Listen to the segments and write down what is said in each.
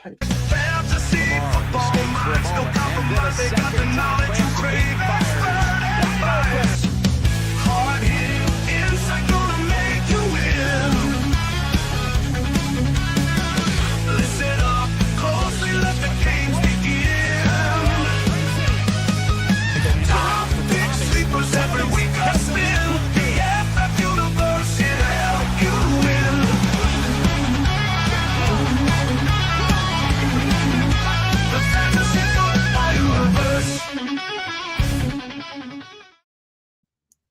Fantasy football minds no compromise. They got the knowledge you crave. Experts. Hard-hitting insight gonna make you win. Listen up closely, let the games begin. Top pick sleepers every week I spin. The FF universe here to help you win. The fantasy football universe.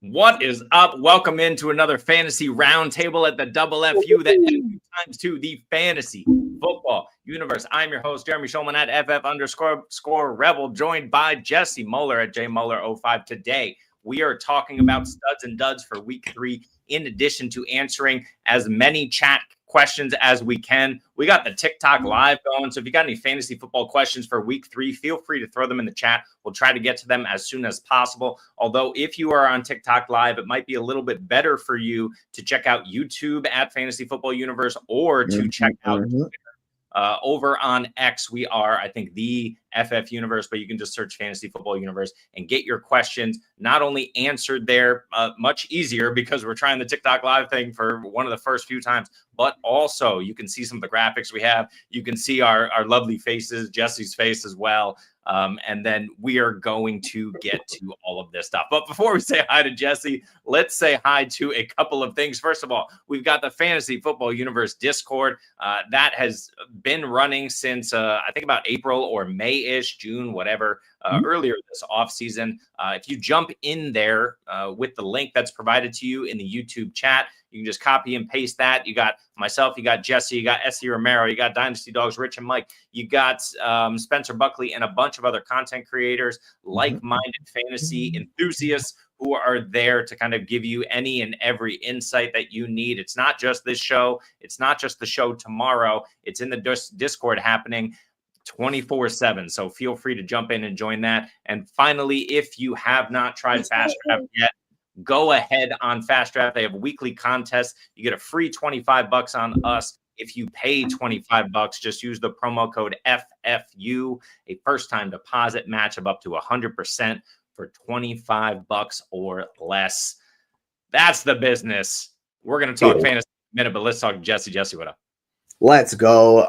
What is up? Welcome into another Fantasy Roundtable at the Double FU, that times two, the Fantasy Football Universe. I'm your host, Jeremy Schulman at FF_Rebel, joined by Jesse Moeller at JMoeller05. Today, we are talking about studs and duds for week 3, in addition to answering as many chat questions as we can. We got the TikTok live going, so if you got any fantasy football questions for week 3, feel free to throw them in the chat. We'll try to get to them as soon as possible. Although if you are on TikTok live, it might be a little bit better for you to check out YouTube at Fantasy Football Universe, or to check out over on X. We are, I think, the FF Universe, but you can just search Fantasy Football Universe and get your questions not only answered there, much easier because we're trying the TikTok live thing for one of the first few times, but also you can see some of the graphics we have. You can see our lovely faces, Jesse's face as well. And then we are going to get to all of this stuff. But before we say hi to Jesse, let's say hi to a couple of things. First of all, we've got the Fantasy Football Universe Discord. That has been running since, I think, about April or May-ish, June, whatever, earlier this offseason. If you jump in there with the link that's provided to you in the YouTube chat, you can just copy and paste that. You got myself, you got Jesse, you got Essie Romero, you got Dynasty Dogs, Rich and Mike, you got Spencer Buckley, and a bunch of other content creators, like-minded fantasy enthusiasts who are there to kind of give you any and every insight that you need. It's not just this show. It's not just the show tomorrow. It's in the Discord happening 24/7. So feel free to jump in and join that. And finally, if you have not tried Fast Draft yet, go ahead on Fast Draft. They have weekly contests. You get a free $25 on us. If you pay $25, just use the promo code FFU, a first-time deposit match of up to 100% for $25 or less. That's the business. We're going to talk fantasy in a minute, but let's talk Jesse. Jesse, what up? Let's go.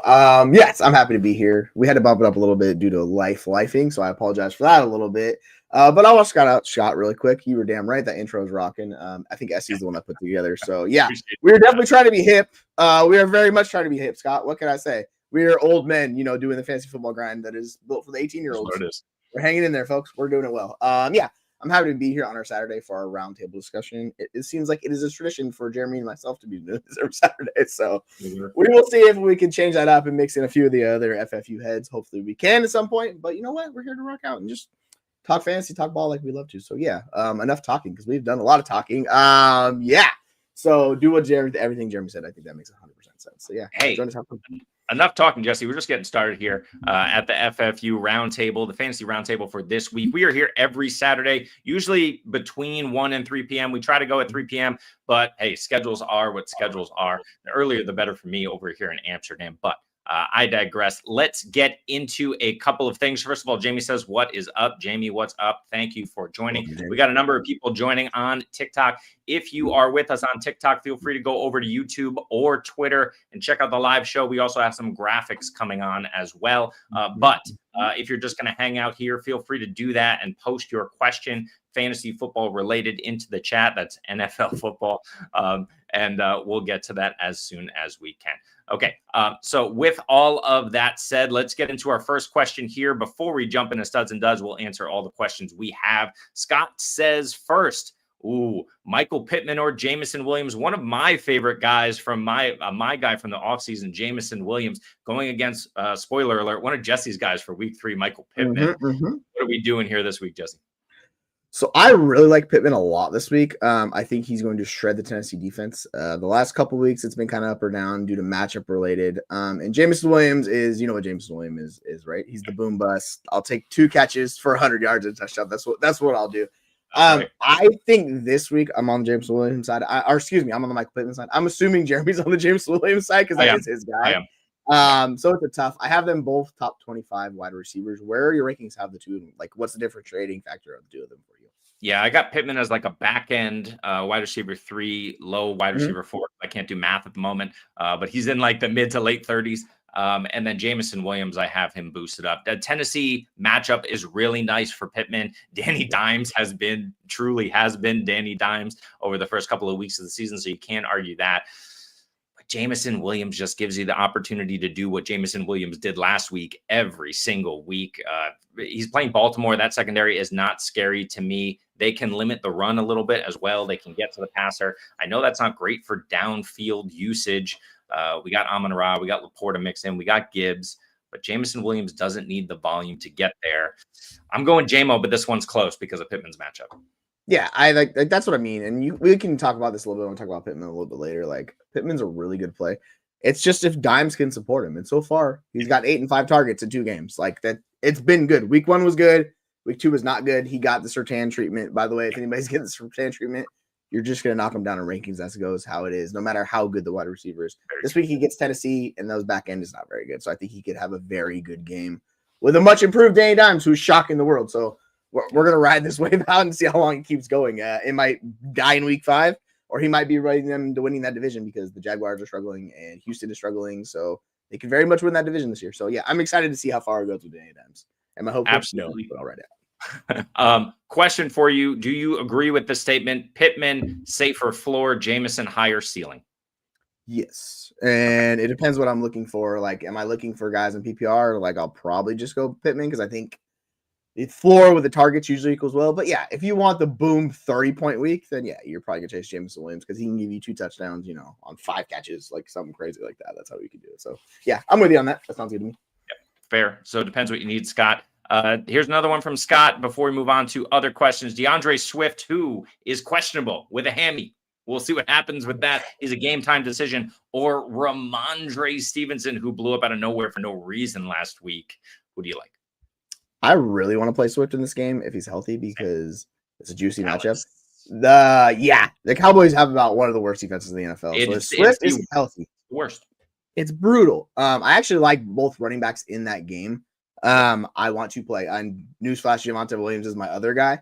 Yes, I'm happy to be here. We had to bump it up a little bit due to lifing, so I apologize for that a little bit. But I'll Scott out shot really quick. You were damn right. That intro is rocking. I think Essie's the one I put together. So yeah, we're definitely trying to be hip. We are very much trying to be hip, Scott. What can I say? We are old men, doing the fantasy football grind that is built for the 18-year-olds. We're hanging in there, folks. We're doing it well. Yeah, I'm happy to be here on our Saturday for our roundtable discussion. It seems like it is a tradition for Jeremy and myself to be doing this every Saturday. So we will see if we can change that up and mix in a few of the other FFU heads. Hopefully we can at some point. But you know what? We're here to rock out and just talk fantasy, talk ball like we love to. So yeah, enough talking because we've done a lot of talking. Yeah. So do what everything Jeremy said. I think that makes 100% sense. So yeah. Hey, enough talking, Jesse. We're just getting started here at the FFU Roundtable, the Fantasy Roundtable for this week. We are here every Saturday, usually between 1 and 3 p.m. We try to go at 3 p.m., but hey, schedules are what schedules are. The earlier, the better for me over here in Amsterdam. But I digress. Let's get into a couple of things. First of all, Jamie says, what is up? Jamie, what's up? Thank you for joining. We got a number of people joining on TikTok. If you are with us on TikTok, feel free to go over to YouTube or Twitter and check out the live show. We also have some graphics coming on as well. But if you're just going to hang out here, feel free to do that and post your question, fantasy football related, into the chat. That's NFL football. And we'll get to that as soon as we can. Okay, so with all of that said, let's get into our first question here. Before we jump into studs and duds, we'll answer all the questions we have. Scott says first, Michael Pittman or Jameson Williams, one of my favorite guys from my guy from the offseason, Jameson Williams, going against, spoiler alert, one of Jesse's guys for week 3, Michael Pittman. What are we doing here this week, Jesse? So I really like Pittman a lot this week. I think he's going to shred the Tennessee defense. The last couple weeks, it's been kind of up or down due to matchup related. And Jameson Williams is, you know what Jameson Williams is, right? He's the boom bust. I'll take 2 catches for 100 yards and a touchdown. That's what I'll do. I think this week I'm on the Jameson Williams side. I'm on the Michael Pittman side. I'm assuming Jeremy's on the Jameson Williams side because that is his guy. So it's a tough. I have them both top 25 wide receivers. Where are your rankings have the two of them? Like, what's the differentiating factor of the two of them for you? Yeah, I got Pittman as like a back end wide receiver 3, low wide receiver 4. I can't do math at the moment, but he's in like the mid to late 30s. And then Jameson Williams, I have him boosted up. The Tennessee matchup is really nice for Pittman. Danny Dimes truly has been Danny Dimes over the first couple of weeks of the season, so you can't argue that. But Jameson Williams just gives you the opportunity to do what Jameson Williams did last week every single week. He's playing Baltimore. That secondary is not scary to me. They can limit the run a little bit as well. They can get to the passer. I know that's not great for downfield usage. We got Amon-Ra, we got Laporta mixed in, we got Gibbs, but Jameson Williams doesn't need the volume to get there. I'm going Jamo, but this one's close because of Pittman's matchup. Yeah, I like that's what I mean. And we can talk about this a little bit. We'll talk about Pittman a little bit later. Like, Pittman's a really good play. It's just if Dimes can support him. And so far, he's got 8 and 5 targets in 2 games. Like, that, it's been good. Week 1 was good. Week 2 was not good. He got the Surtain treatment. By the way, if anybody's getting the Surtain treatment, you're just going to knock him down in rankings as it goes, how it is, no matter how good the wide receiver is. This week he gets Tennessee, and those back end is not very good. So I think he could have a very good game with a much improved Danny Dimes, who's shocking the world. So we're going to ride this wave out and see how long it keeps going. It might die in week 5, or he might be riding them to winning that division because the Jaguars are struggling and Houston is struggling. So they could very much win that division this year. So, yeah, I'm excited to see how far it goes with Danny Dimes. And my hope is no, but I'll ride it out. Question for you. Do you agree with the statement, Pittman, safer floor, Jameson, higher ceiling? Yes. And it depends what I'm looking for. Like, am I looking for guys in PPR? Like, I'll probably just go Pittman because I think the floor with the targets usually equals well. But yeah, if you want the boom 30-point week, then yeah, you're probably going to chase Jameson Williams because he can give you 2 touchdowns, on 5 catches, like something crazy like that. That's how we can do it. So yeah, I'm with you on that. That sounds good to me. Yep. Fair. So it depends what you need, Scott. Here's another one from Scott before we move on to other questions. DeAndre Swift, who is questionable with a hammy. We'll see what happens with that. Is a game time decision. Or Rhamondre Stevenson, who blew up out of nowhere for no reason last week. Who do you like? I really want to play Swift in this game if he's healthy because it's a juicy matchup. The Cowboys have about one of the worst defenses in the NFL. So if Swift is healthy, worst. It's brutal. I actually like both running backs in that game. I want to play. And newsflash, Javonte Williams is my other guy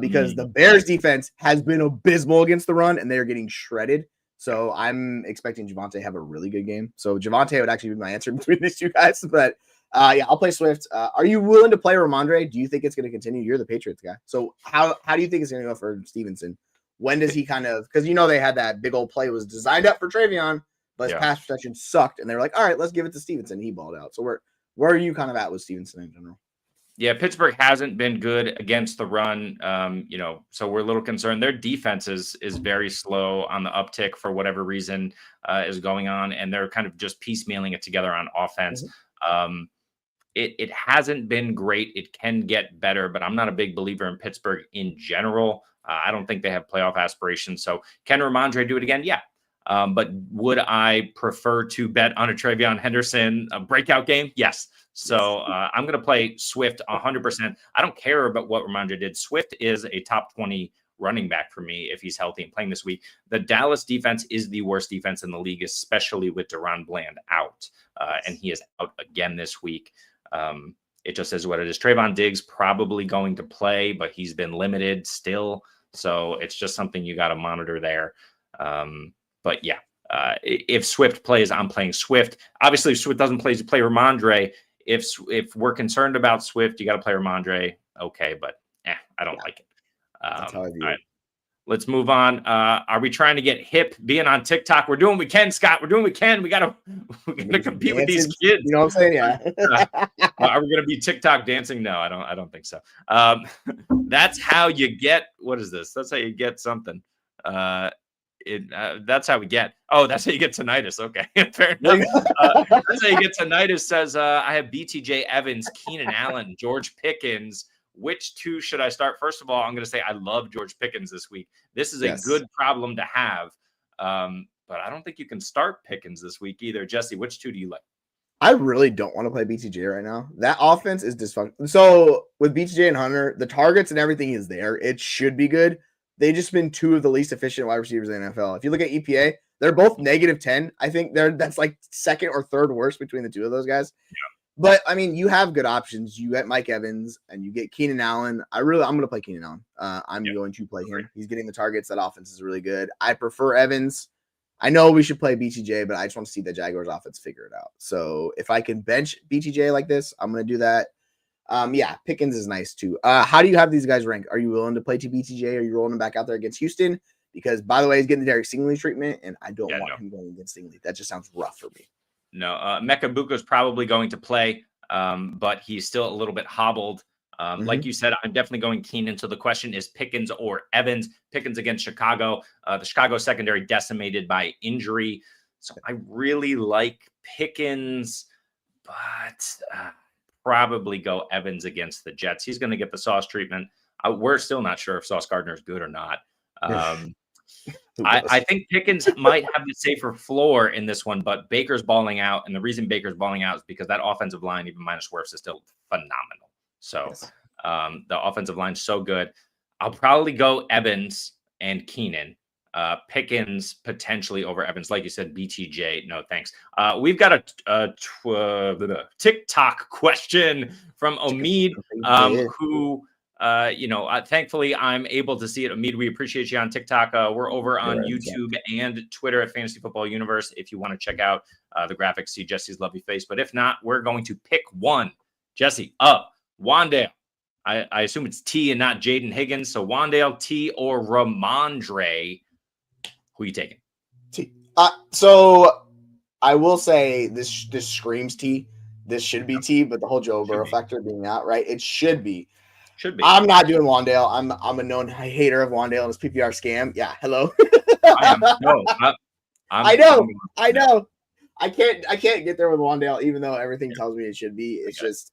because the Bears defense has been abysmal against the run and they're getting shredded. So I'm expecting Javonte to have a really good game. So Javonte would actually be my answer between these two guys. But yeah, I'll play Swift. Are you willing to play Rhamondre? Do you think it's going to continue? You're the Patriots guy. So how do you think it's going to go for Stevenson? When does he because they had that big old play was designed up for Travion, but his pass protection sucked. And they were like, all right, let's give it to Stevenson. He balled out. So where are you kind of at with Stevenson in general? Yeah, Pittsburgh hasn't been good against the run, so we're a little concerned. Their defense is very slow on the uptick for whatever reason is going on, and they're kind of just piecemealing it together on offense. Mm-hmm. It hasn't been great. It can get better, but I'm not a big believer in Pittsburgh in general. I don't think they have playoff aspirations. So can Rhamondre do it again? Yeah. But would I prefer to bet on a Travion Henderson breakout game? Yes. So I'm going to play Swift 100%. I don't care about what Rhamondre did. Swift is a top 20 running back for me if he's healthy and playing this week. The Dallas defense is the worst defense in the league, especially with Deron Bland out. And he is out again this week. It just is what it is. Trayvon Diggs probably going to play, but he's been limited still. So it's just something you got to monitor there. But yeah, if Swift plays, I'm playing Swift. Obviously, if Swift doesn't play, you play Rhamondre. If we're concerned about Swift, you got to play Rhamondre. Okay, but I don't like it. All right, let's move on. Are we trying to get hip being on TikTok? We're doing what we can, Scott. We're doing what we can. We gotta compete with these kids. You know what I'm saying? Yeah. Are we gonna be TikTok dancing? No, I don't think so. That's how you get. What is this? That's how you get something. That's how we get. Oh, that's how you get tinnitus. Okay, fair enough. That's how you get tinnitus. Says I have BTJ Evans, Keenan Allen, George Pickens. Which two should I start? First of all, I'm going to say I love George Pickens this week. This is a good problem to have, but I don't think you can start Pickens this week either. Jesse, which two do you like? I really don't want to play BTJ right now. That offense is dysfunctional. So with BTJ and Hunter, the targets and everything is there. It should be good. They just been two of the least efficient wide receivers in the NFL. If you look at EPA, They're both -10. I think that's like second or third worst between the two of those guys. Yeah. But I mean, you have good options. You get Mike Evans and you get Keenan Allen. I'm going to play Keenan Allen. I'm going to play him. He's getting the targets. That offense is really good. I prefer Evans. I know we should play BTJ, but I just want to see the Jaguars offense figure it out. So if I can bench BTJ like this, I'm going to do that. Yeah, Pickens is nice too. How do you have these guys ranked? Are you willing to play to BTJ? Are you rolling him back out there against Houston? Because, by the way, he's getting the Derek Stingley treatment, and I don't want him going against Stingley. That just sounds rough for me. No, Egbuka is probably going to play, but he's still a little bit hobbled. Like you said, I'm definitely going Keenan. So the question is Pickens or Evans. Pickens against Chicago. The Chicago secondary decimated by injury. So I really like Pickens, but probably go Evans against the Jets. He's going to get the Sauce treatment. We're still not sure if Sauce Gardner is good or not. I think Pickens might have the safer floor in this one, but Baker's balling out. And the reason Baker's balling out is because that offensive line, even minus Wirfs, is still phenomenal. So the offensive line's so good. I'll probably go Evans and Keenan. Pickens potentially over Evans. Like you said, BTJ, no thanks. We've got a TikTok question from Omid, who thankfully I'm able to see it. Omid, we appreciate you on TikTok. We're over on YouTube and Twitter at Fantasy Football Universe. If you want to check out the graphics, see Jesse's lovely face. But if not, we're going to pick one. Jesse, up. Wan'Dale. I assume it's T and not Jaden Higgins. So Wan'Dale, T, or Rhamondre. Who are you taking? T. So I will say this screams T. This should be T, but the whole Joe Burrow factor being out, right? It should be. I'm not doing Wan'Dale. I'm a known hater of Wan'Dale and his PPR scam. Yeah, hello. I know. I can't get there with Wan'Dale, even though everything tells me it should be. It's just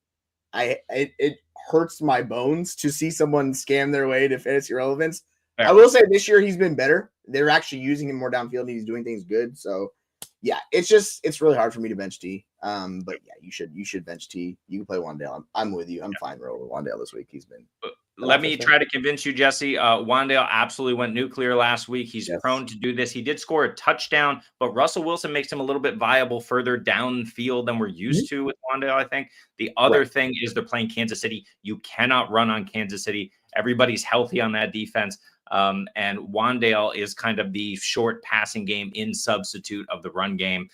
it hurts my bones to see someone scam their way to fantasy relevance. Fair. I will say this year he's been better. They're actually using him more downfield and he's doing things good. So yeah, it's really hard for me to bench T. But yeah, you should bench T. You can play Wan'Dale. I'm with you. I'm fine with Wan'Dale this week. He's been. Let me try to convince you, Jesse. Wan'Dale absolutely went nuclear last week. He's prone to do this. He did score a touchdown, but Russell Wilson makes him a little bit viable further downfield than we're used to with Wan'Dale, I think. The other thing is they're playing Kansas City. You cannot run on Kansas City. Everybody's healthy on that defense. And Wan'Dale is kind of the short passing game in substitute of the run game.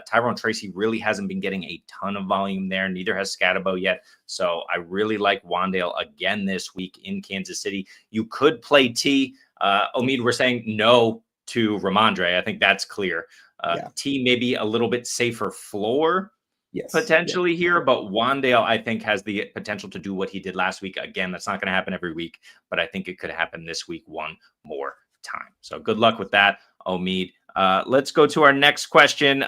Tyrone Tracy really hasn't been getting a ton of volume there. Neither has Skattebo yet. So I really like Wan'Dale again this week in Kansas City. You could play T. Omid, we're saying no to Rhamondre. I think that's clear. T maybe a little bit safer floor potentially here, but Wan'Dale I think has the potential to do what he did last week. Again, that's not going to happen every week, but I think it could happen this week one more time. So good luck with that, Omid. Let's go to our next question.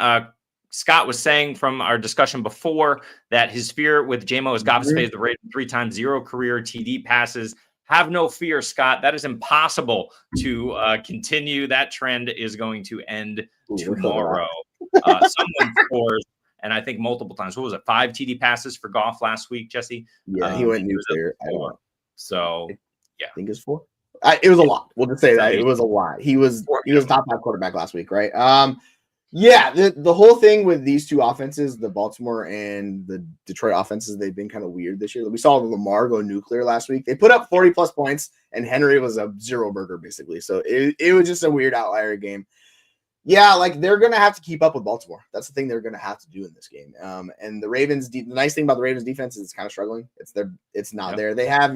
Scott was saying from our discussion before that his fear with Jamo is Goff phase the rate 3 times 0 career TD passes. Have no fear, Scott. That is impossible to continue. That trend is going to end tomorrow. Someone scores, and I think multiple times. What was it? 5 TD passes for Goff last week, Jesse? Yeah, he went nuclear. So, yeah. I think it's 4. It was a lot. We'll just say that it was a lot. He was top 5 quarterback last week, right? The whole thing with these two offenses, the Baltimore and the Detroit offenses, they've been kind of weird this year. We saw Lamar go nuclear last week. They put up 40 plus points, and Henry was a zero burger basically. So it was just a weird outlier game. Yeah, like they're gonna have to keep up with Baltimore. That's the thing they're gonna have to do in this game. And the Ravens, the nice thing about the Ravens defense is it's kind of struggling. It's not there. They have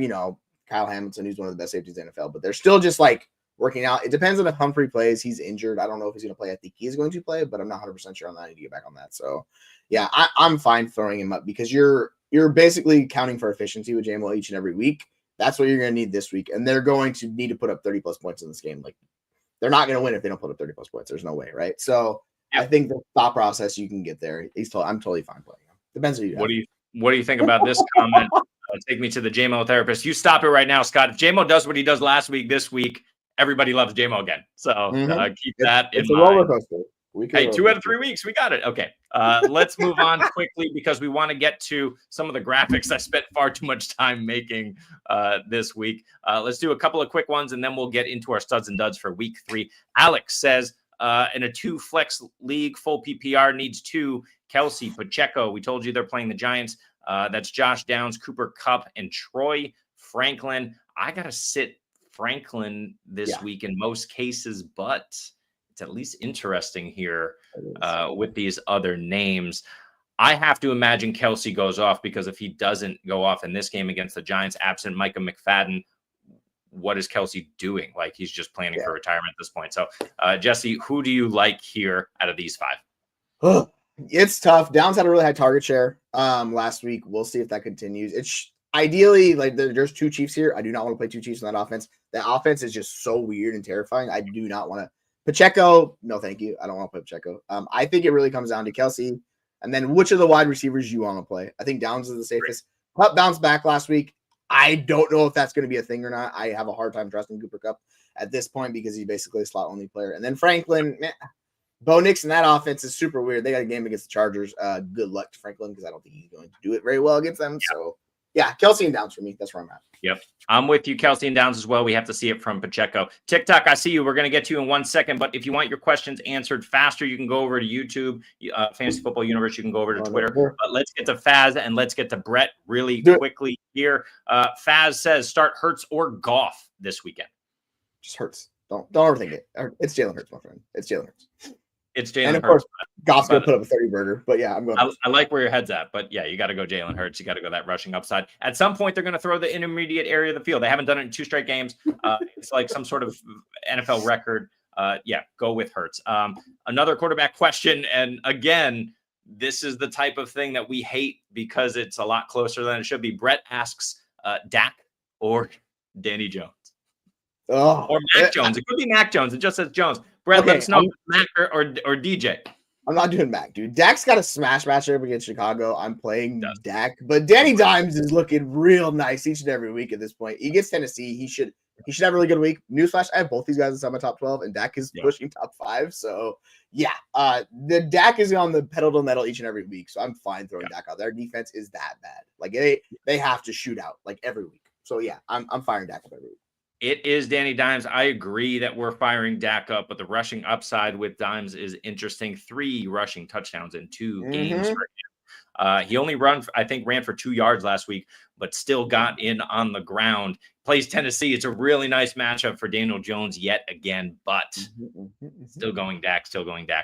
Kyle Hamilton, who's one of the best safeties in the NFL, but they're still just like working out. It depends on if Humphrey plays. He's injured. I don't know if he's going to play. I think he's going to play, but I'm not 100% sure on that. I need to get back on that. So, yeah, I'm fine throwing him up because you're basically counting for efficiency with Jamo each and every week. That's what you're going to need this week, and they're going to need to put up 30-plus points in this game. Like, they're not going to win if they don't put up 30-plus points. There's no way, right? So, I think the thought process, you can get there. I'm totally fine playing him. Depends on you. What do you think about this comment? Take me to the Jamo therapist. You stop it right now, Scott. If Jamo does what he does last week, this week, everybody loves Jamo again. So keep that in mind. It's a roller coaster. Hey, 2 out of 3 weeks. We got it. Okay. Let's move on quickly because we want to get to some of the graphics I spent far too much time making this week. Let's do a couple of quick ones, and then we'll get into our studs and duds for week 3. Alex says, in a 2 flex league, full PPR needs 2. Kelce, Pacheco. We told you they're playing the Giants. That's Josh Downs, Cooper Kupp, and Troy Franklin. I got to sit Franklin this week in most cases, but it's at least interesting here with these other names. I have to imagine Kelce goes off, because if he doesn't go off in this game against the Giants, absent Micah McFadden, what is Kelce doing? Like, he's just planning for retirement at this point. So, Jesse, who do you like here out of these 5? It's tough. Downs had a really high target share last week. We'll see if that continues. It's ideally, like, there's 2 Chiefs here. I do not want to play 2 Chiefs in that offense. That offense is just so weird and terrifying. I do not want to. Pacheco, no thank you. I don't want to play Pacheco. I think it really comes down to Kelce, and then which of the wide receivers you want to play. I think Downs is the safest. Kupp bounced back last week. I don't know if that's going to be a thing or not. I have a hard time trusting Cooper Kupp at this point, because he's basically a slot-only player. And then Franklin, Bo Nix in that offense is super weird. They got a game against the Chargers. Good luck to Franklin, because I don't think he's going to do it very well against them. So, yeah, Kelce and Downs for me. That's where I'm at. Yep. I'm with you, Kelce and Downs as well. We have to see it from Pacheco. TikTok, I see you. We're going to get to you in 1 second. But if you want your questions answered faster, you can go over to YouTube, Fantasy Football Universe. You can go over to Twitter. But let's get to Faz and let's get to Brett really quickly here. Faz says start Hurts or Goff this weekend. Just Hurts. Don't overthink it. It's Jalen Hurts, my friend. It's Jalen Hurts. It's Jalen Hurts. And of course, Goff's going to put up a 30-burger. But yeah, I'm going. I like where your head's at. But yeah, you got to go Jalen Hurts. You got to go that rushing upside. At some point, they're going to throw the intermediate area of the field. They haven't done it in 2 straight games. It's like some sort of NFL record. Yeah, go with Hurts. Another quarterback question. And again, this is the type of thing that we hate because it's a lot closer than it should be. Brett asks Dak or Danny Jones. Or Mac Jones. It could be Mac Jones. It just says Jones. Brett, let us know Mac or DJ. I'm not doing Mac, dude. Dak's got a smash matchup against Chicago. I'm playing Dak, but Danny Dimes is looking real nice each and every week at this point. He gets Tennessee. He should have a really good week. Newsflash: I have both these guys inside my top 12, and Dak is pushing top 5. So yeah, the Dak is on the pedal to the metal each and every week. So I'm fine throwing Dak out. Their defense is that bad. Like they have to shoot out like every week. So yeah, I'm firing Dak up every week. It is Danny Dimes. I agree that we're firing Dak up, but the rushing upside with Dimes is interesting. 3 rushing touchdowns in 2 games for him. He only ran for 2 yards last week, but still got in on the ground. Plays Tennessee. It's a really nice matchup for Daniel Jones yet again, but still going Dak.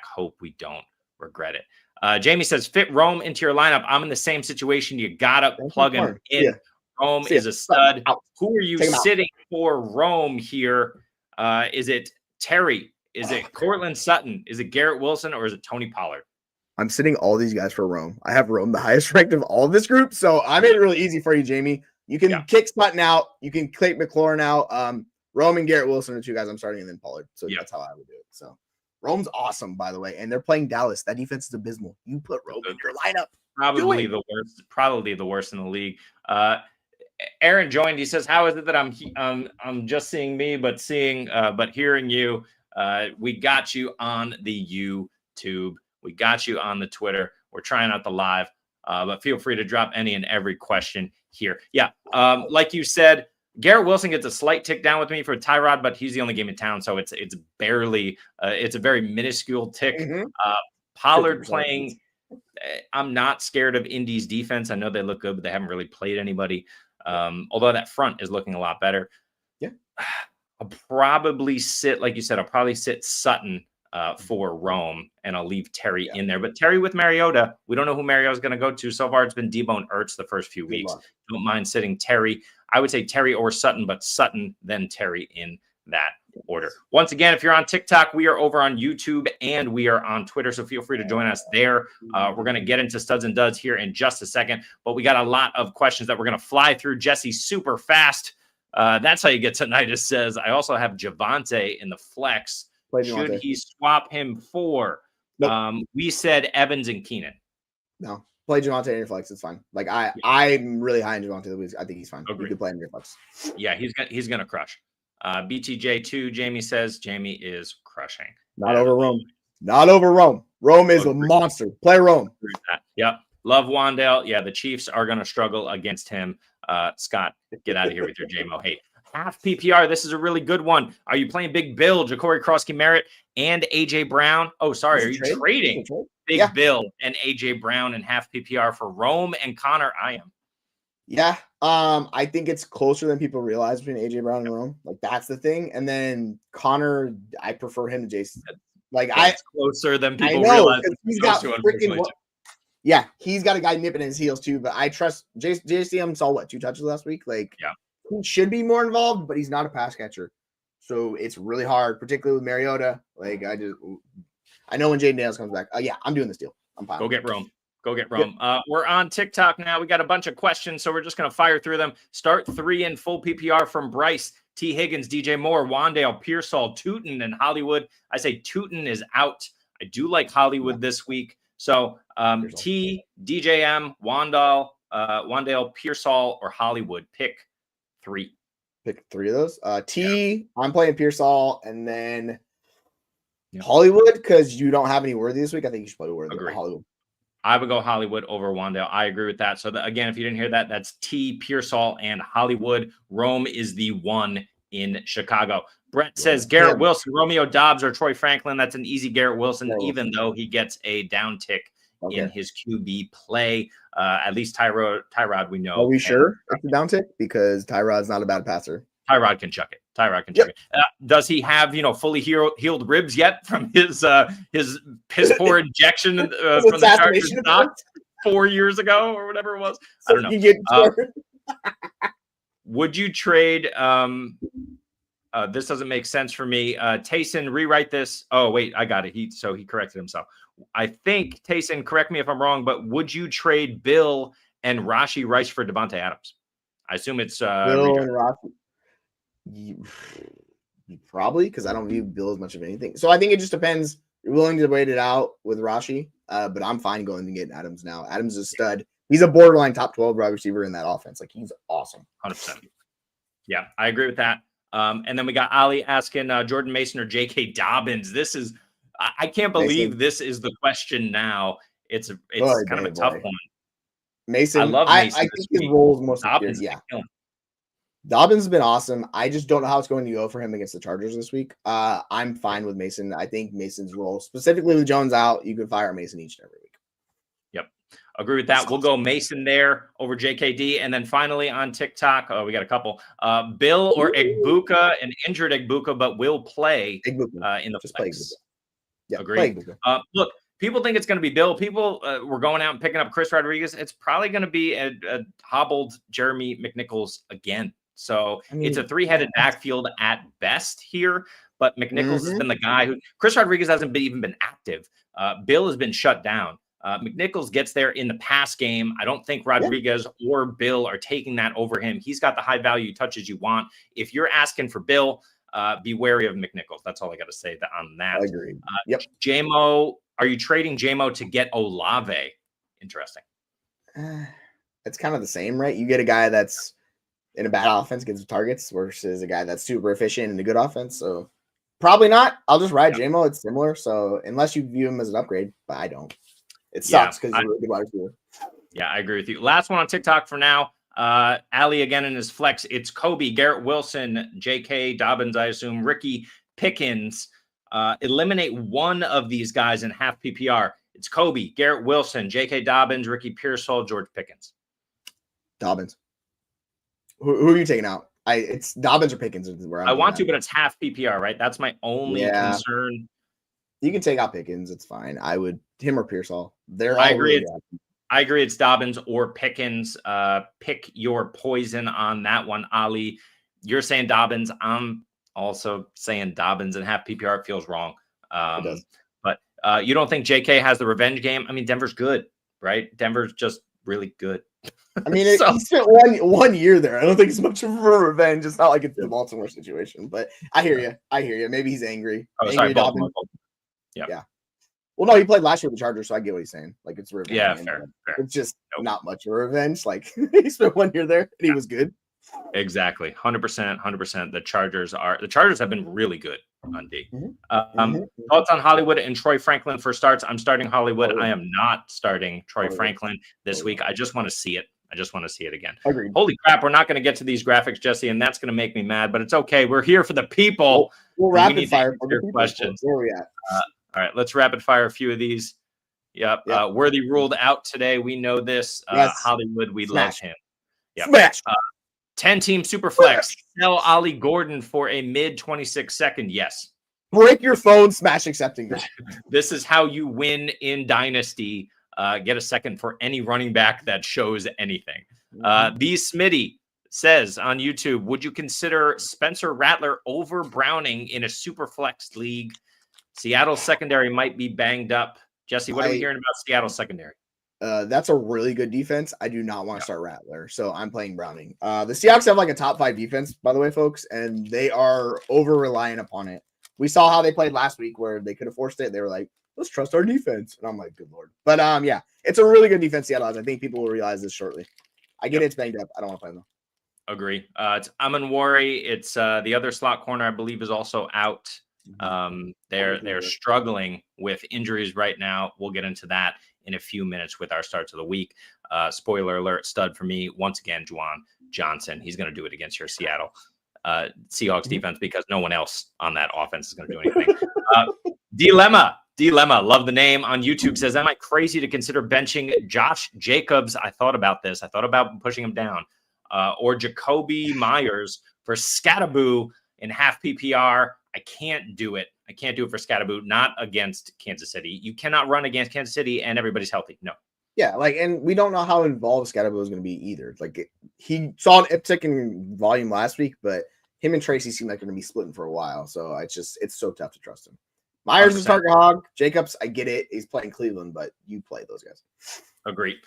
Hope we don't regret it. Jamie says, fit Rome into your lineup. I'm in the same situation. You got to plug him in. Yeah. Rome is a stud. Who are you sitting for Rome here? Is it Terry? Is it Cortland Sutton? Is it Garrett Wilson? Or is it Tony Pollard? I'm sitting all these guys for Rome. I have Rome the highest ranked of all of this group. So I made it really easy for you, Jamie. You can kick Sutton out. You can kick McLaurin out. Rome and Garrett Wilson are 2 guys I'm starting, and then Pollard. So that's how I would do it. So Rome's awesome, by the way. And they're playing Dallas. That defense is abysmal. You put Rome in your lineup. Probably the worst in the league. Aaron joined. He says, "How is it that I'm just seeing me, but hearing you? We got you on the YouTube. We got you on the Twitter. We're trying out the live, but feel free to drop any and every question here. Yeah, like you said, Garrett Wilson gets a slight tick down with me for Tyrod, but he's the only game in town, so it's barely. It's a very minuscule tick. Pollard playing. I'm not scared of Indy's defense. I know they look good, but they haven't really played anybody. Although that front is looking a lot better. Yeah. I'll probably sit, like you said, Sutton for Rome, and I'll leave Terry in there. But Terry with Mariota, we don't know who Mariota's going to go to. So far, it's been Debo and Ertz the first few weeks. Don't mind sitting Terry. I would say Terry or Sutton, but Sutton, then Terry in that order. Once again, if you're on TikTok, we are over on YouTube and we are on Twitter, so feel free to join us there. We're going to get into studs and duds here in just a second, but we got a lot of questions that we're going to fly through. Jesse, super fast. That's how you get tonight. It says, I also have Javonte in the flex. Should he swap him for? Nope. We said Evans and Keenan. No, play Javonte in your flex. It's fine. Like I'm really high in Javonte. I think he's fine. Agreed. You can play him in your flex. Yeah, he's gonna crush. BTJ2, Jamie says Jamie is crushing. Not over Rome. Not over Rome. Rome is a monster. Play Rome. Yep. Love Wan'Dale. Yeah, the Chiefs are going to struggle against him. Scott, get out of here with your Jamo hate. half PPR, this is a really good one. Are you playing Big Bill, Ja'Cory Krosky-Merritt, and AJ Brown? Oh, sorry. Are you trading Big Bill and AJ Brown in half PPR for Rome+Conner? I am. Yeah. I think it's closer than people realize between AJ Brown and Rome. Like, that's the thing. And then Connor, I prefer him to Jason. Like, that's closer than people realize. He's got freaking. Yeah, he's got a guy nipping his heels too. But I trust JCM. Saw what, 2 touches last week? Like, he should be more involved, but he's not a pass catcher. So it's really hard, particularly with Mariota. Like, I know when Jaden Daniels comes back. Yeah, I'm doing this deal. I'm fine. Go get Rome. Go get Rome. We're on TikTok now. We got a bunch of questions, so we're just going to fire through them. Start 3 in full PPR from Bryce, T. Higgins, DJ Moore, Wan'Dale, Pearsall, Tootin, and Hollywood. I say Tootin is out. I do like Hollywood this week. So T, DJM, Wan'Dale, Pearsall, or Hollywood. Pick 3. Pick 3 of those. T, I'm playing Pearsall, and then Hollywood, because you don't have any Worthy this week. I think you should play Worthy. Hollywood. I would go Hollywood over Wan'Dale. I agree with that. So again, if you didn't hear that, that's T, Pearsall, and Hollywood. Rome is the 1 in Chicago. Brett says Garrett Wilson, Romeo Dobbs, or Troy Franklin. That's an easy Garrett Wilson, even though he gets a downtick in his QB play. At least Tyrod, we know. Are we sure it's a downtick? Because Tyrod's not a bad passer. Tyrod can chuck it. Chuck it. Does he have fully healed ribs yet from his piss poor injection from the Chargers stock 4 years ago or whatever it was? I don't know. Would you trade? This doesn't make sense for me. Tayson, rewrite this. Oh wait, I got it. He corrected himself. I think Tayson, correct me if I'm wrong, but would you trade Bill and Rashee Rice for Davante Adams? I assume it's Bill and Rashee. Probably, because I don't view Bill as much of anything. So I think it just depends. You're willing to wait it out with Rashee, but I'm fine going and getting Adams now. Adams is a stud. He's a borderline top 12 wide receiver in that offense. Like, he's awesome. 100%. Yeah, I agree with that. And then we got Ali asking Jordan Mason or J.K. Dobbins. This is, I can't believe this is the question now. It's kind of a tough one. Mason, I love Mason. I think his role is most Dobbins. Dobbins has been awesome. I just don't know how it's going to go for him against the Chargers this week. I'm fine with Mason. I think Mason's role, specifically with Jones out, you can fire Mason each and every week. Yep. Agree with that. We'll go Mason there over JKD. And then finally on TikTok, we got a couple. Bill or Egbuka, an injured Egbuka, but will play in the flex. Yeah, agree. Look, people think it's going to be Bill. People were going out and picking up Chris Rodriguez. It's probably going to be a hobbled Jeremy McNichols again. So it's a 3-headed backfield at best here. But McNichols has been the guy who Chris Rodriguez hasn't even been active. Bill has been shut down. McNichols gets there in the pass game. I don't think Rodriguez or Bill are taking that over him. He's got the high value touches you want. If you're asking for Bill, be wary of McNichols. That's all I got to say on that. I agree. Jamo, are you trading Jamo to get Olave? Interesting. It's kind of the same, right? You get a guy that's in a bad offense, gets targets, versus a guy that's super efficient in a good offense. So probably not. I'll just ride Jamo. It's similar. So unless you view him as an upgrade, but I don't. It sucks because he's a really good wide receiver. Yeah, I agree with you. Last one on TikTok for now. Ali again in his flex. It's Kobi, Garrett Wilson, J.K. Dobbins, I assume, Ricky Pickens. Eliminate one of these guys in half PPR. It's Kobi, Garrett Wilson, J.K. Dobbins, Ricky Pearsall, George Pickens. Dobbins. Who are you taking out? It's Dobbins or Pickens. I want to, but it's half PPR, right? That's my only concern. You can take out Pickens. It's fine. I would him or Pearsall. I agree. I agree. It's Dobbins or Pickens. Pick your poison on that one, Ali. You're saying Dobbins. I'm also saying Dobbins and half PPR. It feels wrong. It does. But you don't think JK has the revenge game? I mean, Denver's good, right? Denver's just really good. I mean, he spent one year there. I don't think it's much of a revenge. It's not like it's the Baltimore situation, but I hear you. Maybe he's angry. Sorry, Baltimore. Yeah. Well, no, he played last year with the Chargers, so I get what he's saying. Like, it's revenge. Yeah, fair. It's just not much of a revenge. Like, he spent 1 year there, and he was good. Exactly. 100%. The Chargers have been really good on D. Thoughts on Hollywood and Troy Franklin for starts? I'm starting Hollywood. I am not starting Troy Franklin this week. I just want to see it. I just want to see it again. Agreed. Holy crap, we're not going to get to these graphics, Jesse, and that's going to make me mad, but it's okay. We're here for the people. We'll rapid fire for your questions. Where are we at? All right, let's rapid fire a few of these. Yep. Worthy ruled out today. We know this. Hollywood, we love him. Yep. Smash. 10-team Superflex. Sell Ollie Gordon for a mid-26 second. Yes. Break your phone, smash accepting this. This is how you win in Dynasty. Get a second for any running back that shows anything. The Smitty says on YouTube, would you consider Spencer Rattler over Browning in a Superflex league? Seattle's secondary might be banged up. Jesse, what are we hearing about Seattle's secondary? That's a really good defense. I do not want to start Rattler, so I'm playing Browning. The Seahawks have like a top 5 defense, by the way, folks, and they are over-reliant upon it. We saw how they played last week where they could have forced it. They were like, let's trust our defense. And I'm like, good Lord. But yeah, it's a really good defense Seattle has. I think people will realize this shortly. I get it's banged up. I don't want to play them though. Agree. It's Amanwari. It's the other slot corner, I believe, is also out. They're struggling with injuries right now. We'll get into that in a few minutes with our starts of the week. Spoiler alert, stud for me once again, Juwan Johnson. He's going to do it against your Seattle Seahawks defense because no one else on that offense is going to do anything. Dilemma, love the name on YouTube, says, am I crazy to consider benching Josh Jacobs? I thought about this. I thought about pushing him down. Or Jacoby Myers for Skattebo in half PPR. I can't do it. I can't do it for Skattebo, not against Kansas City. You cannot run against Kansas City and everybody's healthy. No. Yeah, and we don't know how involved Skattebo is going to be either. He saw an uptick in volume last week, but him and Tracy seem like they're going to be splitting for a while. So it's so tough to trust him. Myers 100%. Is target hog. Jacobs, I get it. He's playing Cleveland, but you play those guys. Agree.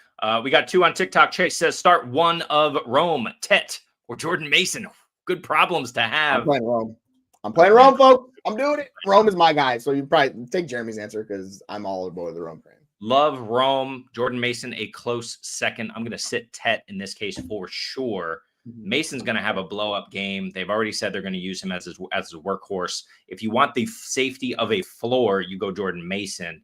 We got 2 on TikTok. Chase says, start one of Rome, Tet, or Jordan Mason. Good problems to have. I'm playing Rome, folks. I'm doing it. Rome is my guy. So you probably take Jeremy's answer because I'm all aboard the Rome train. Love Rome. Jordan Mason, a close second. I'm going to sit Tet in this case for sure. Mason's going to have a blow-up game. They've already said they're going to use him as his workhorse. If you want the safety of a floor, you go Jordan Mason.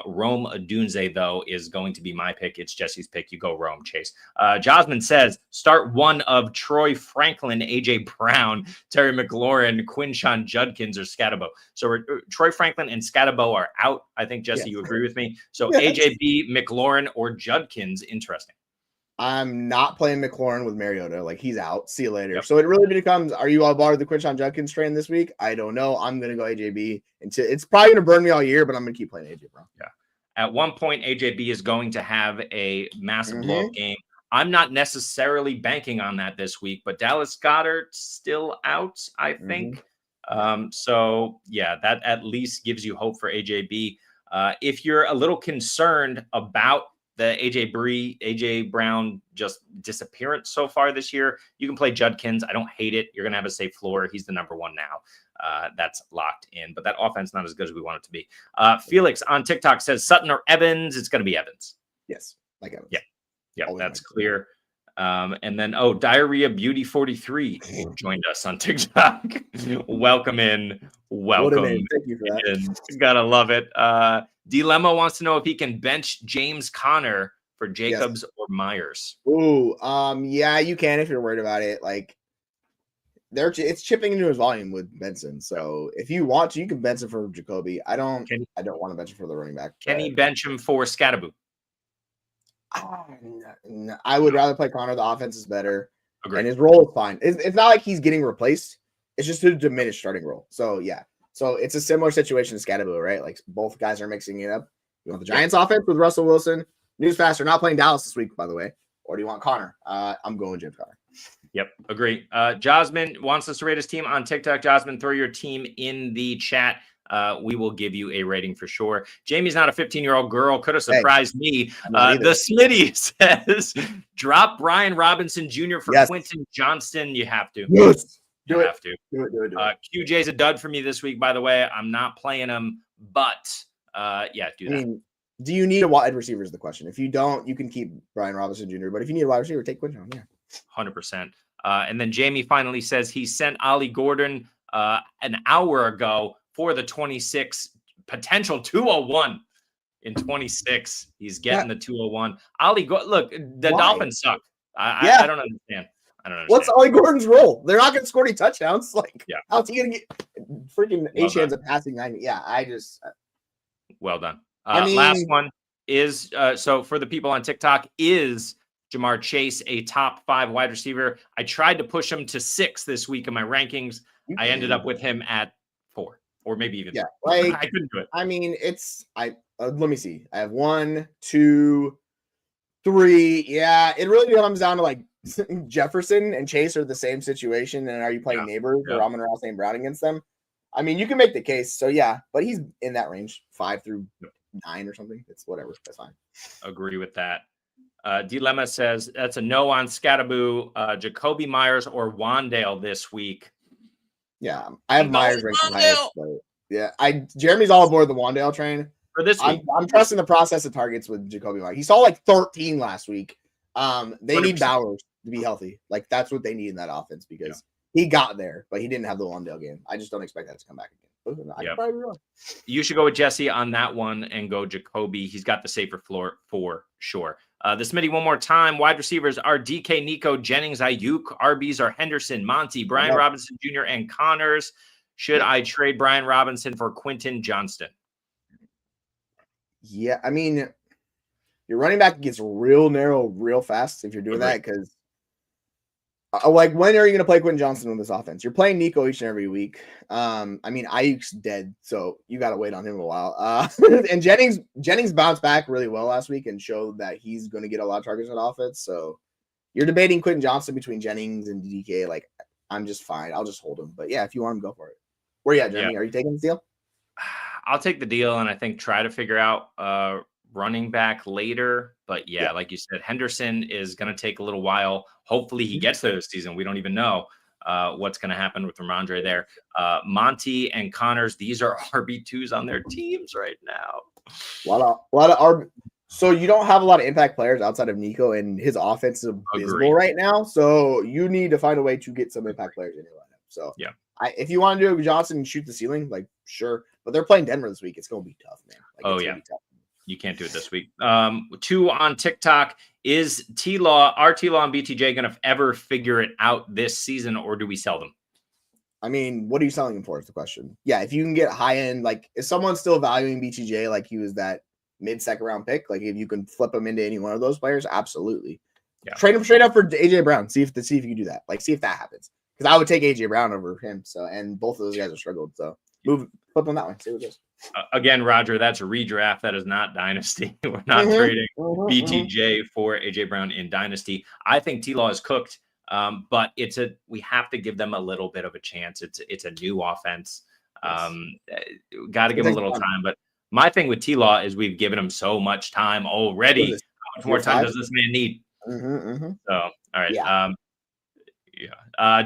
Rome Odunze, though, is going to be my pick. It's Jesse's pick. You go Rome, Chase. Jasmine says, start one of Troy Franklin, A.J. Brown, Terry McLaurin, Quinshon Judkins, or Skattebo. So Troy Franklin and Skattebo are out. I think, Jesse, you agree with me. So AJB, McLaurin, or Judkins, interesting. I'm not playing McLaurin with Mariota. He's out. See you later. Yep. So it really becomes, are you all aboard the Quinshon Judkins train this week? I don't know. I'm going to go AJB. It's probably going to burn me all year, but I'm going to keep playing AJ, bro. Yeah. At one point, AJB is going to have a massive blow-up game. I'm not necessarily banking on that this week, but Dallas Goedert still out, I think. So, yeah, that at least gives you hope for AJB. If you're a little concerned about the AJ Brown just disappearance so far this year, you can play Judkins. I don't hate it. You're going to have a safe floor. He's the number 1 now. That's locked in. But that offense not as good as we want it to be. Felix on TikTok says Sutton or Evans. It's going to be Evans. Yes. Like Evans. Yeah, that's clear. And then, Diarrhea Beauty 43 joined us on TikTok. Welcome in. Welcome. Thank you for that. Gotta love it. Dilemma wants to know if he can bench James Conner for Jacobs or Myers. Ooh, yeah, you can if you're worried about it. It's chipping into his volume with Benson. So if you want to, you can bench him for Jacoby. I don't want to bench him for the running back. Can he bench him for Skattebo? No, I would rather play Connor. The offense is better. Agreed. And his role is fine. It's not like he's getting replaced. It's just a diminished starting role. So, yeah. So, it's a similar situation to Skattebo, right? Both guys are mixing it up. You want the Giants offense with Russell Wilson? Newsflash, they're not playing Dallas this week, by the way. Or do you want Connor? I'm going James Conner. Yep, agree. Jasmine wants us to rate his team on TikTok. Jasmine, throw your team in the chat. We will give you a rating for sure. Jamie's not a 15-year-old girl. Could have surprised me. The Smitty says, drop Brian Robinson Jr. for Quentin Johnston. You have to. Yes. Do it. QJ's a dud for me this week, by the way. I'm not playing him, but do that. Do you need a wide receiver is the question. If you don't, you can keep Brian Robinson Jr., but if you need a wide receiver, take Quentin. Yeah. 100%. And then Jamie finally says he sent Ollie Gordon an hour ago for the 26 potential 201 in 26. He's getting the 201. Ollie, look, the Dolphins suck. I don't understand. What's Ollie Gordon's role? They're not going to score any touchdowns. Like, yeah. How's he going to get freaking Well 8 chances of passing 90? Yeah, Well done. I mean, last one is so for the people on TikTok, is Ja'Marr Chase a top 5 wide receiver? I tried to push him to 6 this week in my rankings. I ended up with him at 4 or maybe even 3. Like, I couldn't do it. I mean, let me see. I have 1, 2, 3. Yeah, it really comes down to like Jefferson and Chase are the same situation. And are you playing neighbors or Amon-Ra St. Brown against them? I mean, you can make the case. So yeah, but he's in that range, 5 through 9 or something. It's whatever. That's fine. Agree with that. Dilemma says that's a no on Skattebo, Jacoby Myers, or Wan'Dale this week. Yeah, I have Myers ranked highest, but yeah, Jeremy's all aboard the Wan'Dale train for this week. I'm trusting the process of targets with Jacoby Myers. He saw like 13 last week. They 100%. need Bowers to be healthy. Like that's what they need in that offense because he got there, but he didn't have the Wan'Dale game. I just don't expect that to come back again. You should go with Jesse on that one and go Jacoby. He's got the safer floor for sure. The Smitty one more time. Wide receivers are DK, Nico, Jennings, Ayuk. RBs are Henderson, Monty, Brian Robinson Jr., and Connors. Should I trade Brian Robinson for Quentin Johnston? Yeah, I mean, your running back gets real narrow real fast if you're doing that because like, when are you going to play Quentin Johnston with this offense? You're playing Nico each and every week. I mean, Ayuk's dead, so you got to wait on him a while. And Jennings bounced back really well last week and showed that he's going to get a lot of targets on offense. So you're debating Quentin Johnston between Jennings and DK. Like, I'm just fine. I'll just hold him. But yeah, if you want him, go for it. Where you at, Jeremy? Are you taking the deal? I'll take the deal and I think try to figure out running back later. But yeah, like you said, Henderson is going to take a little while. Hopefully he gets there this season. We don't even know what's going to happen with Rhamondre there. Monty and Connors, these are RB2s on their teams right now. A lot of RB. So you don't have a lot of impact players outside of Nico, and his offense is abysmal right now. So you need to find a way to get some impact players in your lineup. So yeah, if you want to do it with Johnson and shoot the ceiling, like sure. But they're playing Denver this week. It's going to be tough, man. Like, You can't do it this week. 2 on TikTok. Is TLaw, our TLaw and BTJ going to ever figure it out this season, or do we sell them? I mean, what are you selling him for is the question. Yeah, if you can get high end, like is someone still valuing BTJ like he was that mid-second round pick? Like if you can flip him into any one of those players, absolutely. Yeah. Trade him straight up for AJ Brown. See if you can do that. Like see if that happens. Because I would take AJ Brown over him. So and both of those guys have struggled. So flip on that one. See what it goes. Again, Roger, that's a redraft. That is not Dynasty. We're not trading BTJ for AJ Brown in Dynasty. I think TLaw is cooked, but we have to give them a little bit of a chance. It's a new offense. Got to give him a little time. But my thing with TLaw is we've given him so much time already. How much more time does this man need? So, all right.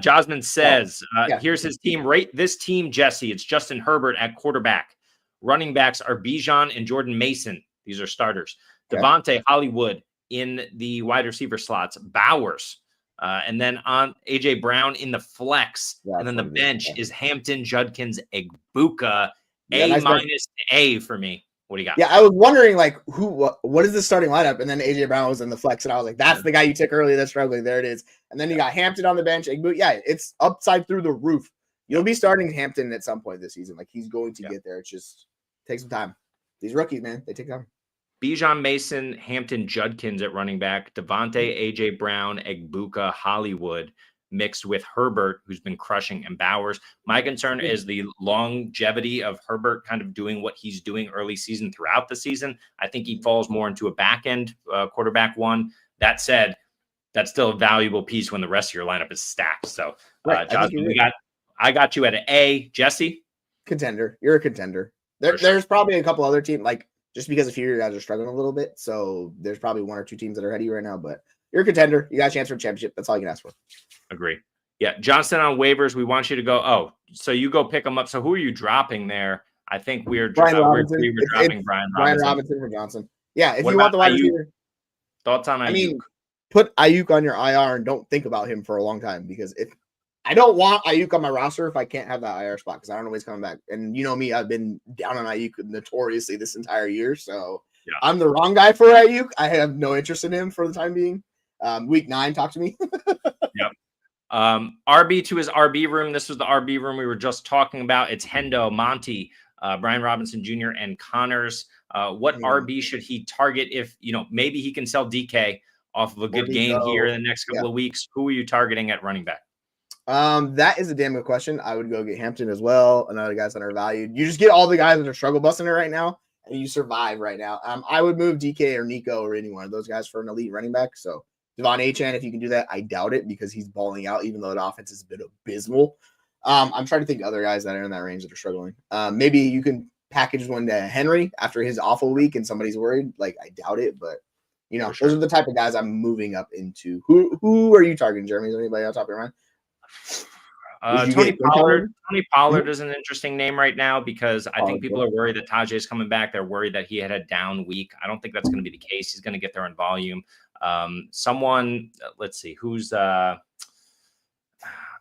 Jasmine says, here's his team. Rate this team, Jesse. It's Justin Herbert at quarterback. Running backs are Bijan and Jordan Mason. These are starters. Davante, Hollywood in the wide receiver slots. Bowers. And then on AJ Brown in the flex. And then the bench is Hampton, Judkins, Egbuka. A for me. What do you got? Yeah, I was wondering, like, what is the starting lineup? And then AJ Brown was in the flex, and I was like, that's the guy you took earlier that's struggling. There it is. And then you got Hampton on the bench. Yeah, it's upside through the roof. You'll be starting Hampton at some point this season. Like, he's going to get there. It just takes some time. These rookies, man, they take time. Bijan, Mason, Hampton, Judkins at running back. Davante, AJ Brown, Egbuka, Hollywood. Mixed with Herbert, who's been crushing, and Bowers. My concern is the longevity of Herbert kind of doing what he's doing early season throughout the season. I think he falls more into a back end quarterback one. That said, that's still a valuable piece when the rest of your lineup is stacked. So, Jonathan, I got you at an A. Jesse? Contender. You're a contender. There's probably a couple other teams, like just because a few of your guys are struggling a little bit. So there's probably 1 or 2 teams that are ahead of you right now, but you're a contender. You got a chance for a championship. That's all you can ask for. Agree. Yeah. Johnston on waivers. We want you to go. Oh, so you go pick them up. So who are you dropping there? I think we're dropping Brian Robinson for Johnson. Yeah. If you want the wide receiver. Thoughts on Ayuk? I mean, put Ayuk on your IR and don't think about him for a long time because I don't want Ayuk on my roster if I can't have that IR spot because I don't know when he's coming back. And you know me, I've been down on Ayuk notoriously this entire year. So I'm the wrong guy for Ayuk. I have no interest in him for the time being. Week 9, talk to me. Yep. RB to his RB room. This was the RB room we were just talking about. It's Hendo, Monty, Brian Robinson Jr., and Connors. What RB should he target if, maybe he can sell DK off of a good game here in the next couple of weeks? Who are you targeting at running back? That is a damn good question. I would go get Hampton as well. Another guys that are valued. You just get all the guys that are struggle busting it right now, and you survive right now. I would move DK or Nico or any one of those guys for an elite running back. So Devon Achane, if you can do that, I doubt it because he's balling out, even though the offense is a bit abysmal. I'm trying to think of other guys that are in that range that are struggling. Maybe you can package one to Henry after his awful week and somebody's worried. Like, I doubt it, but those are the type of guys I'm moving up into. Who are you targeting, Jeremy? Is there anybody on top of your mind? Tony Pollard. Tony Pollard is an interesting name right now because I think people are worried that Tajay is coming back. They're worried that he had a down week. I don't think that's going to be the case. He's going to get there in volume. Someone, let's see, who's I'm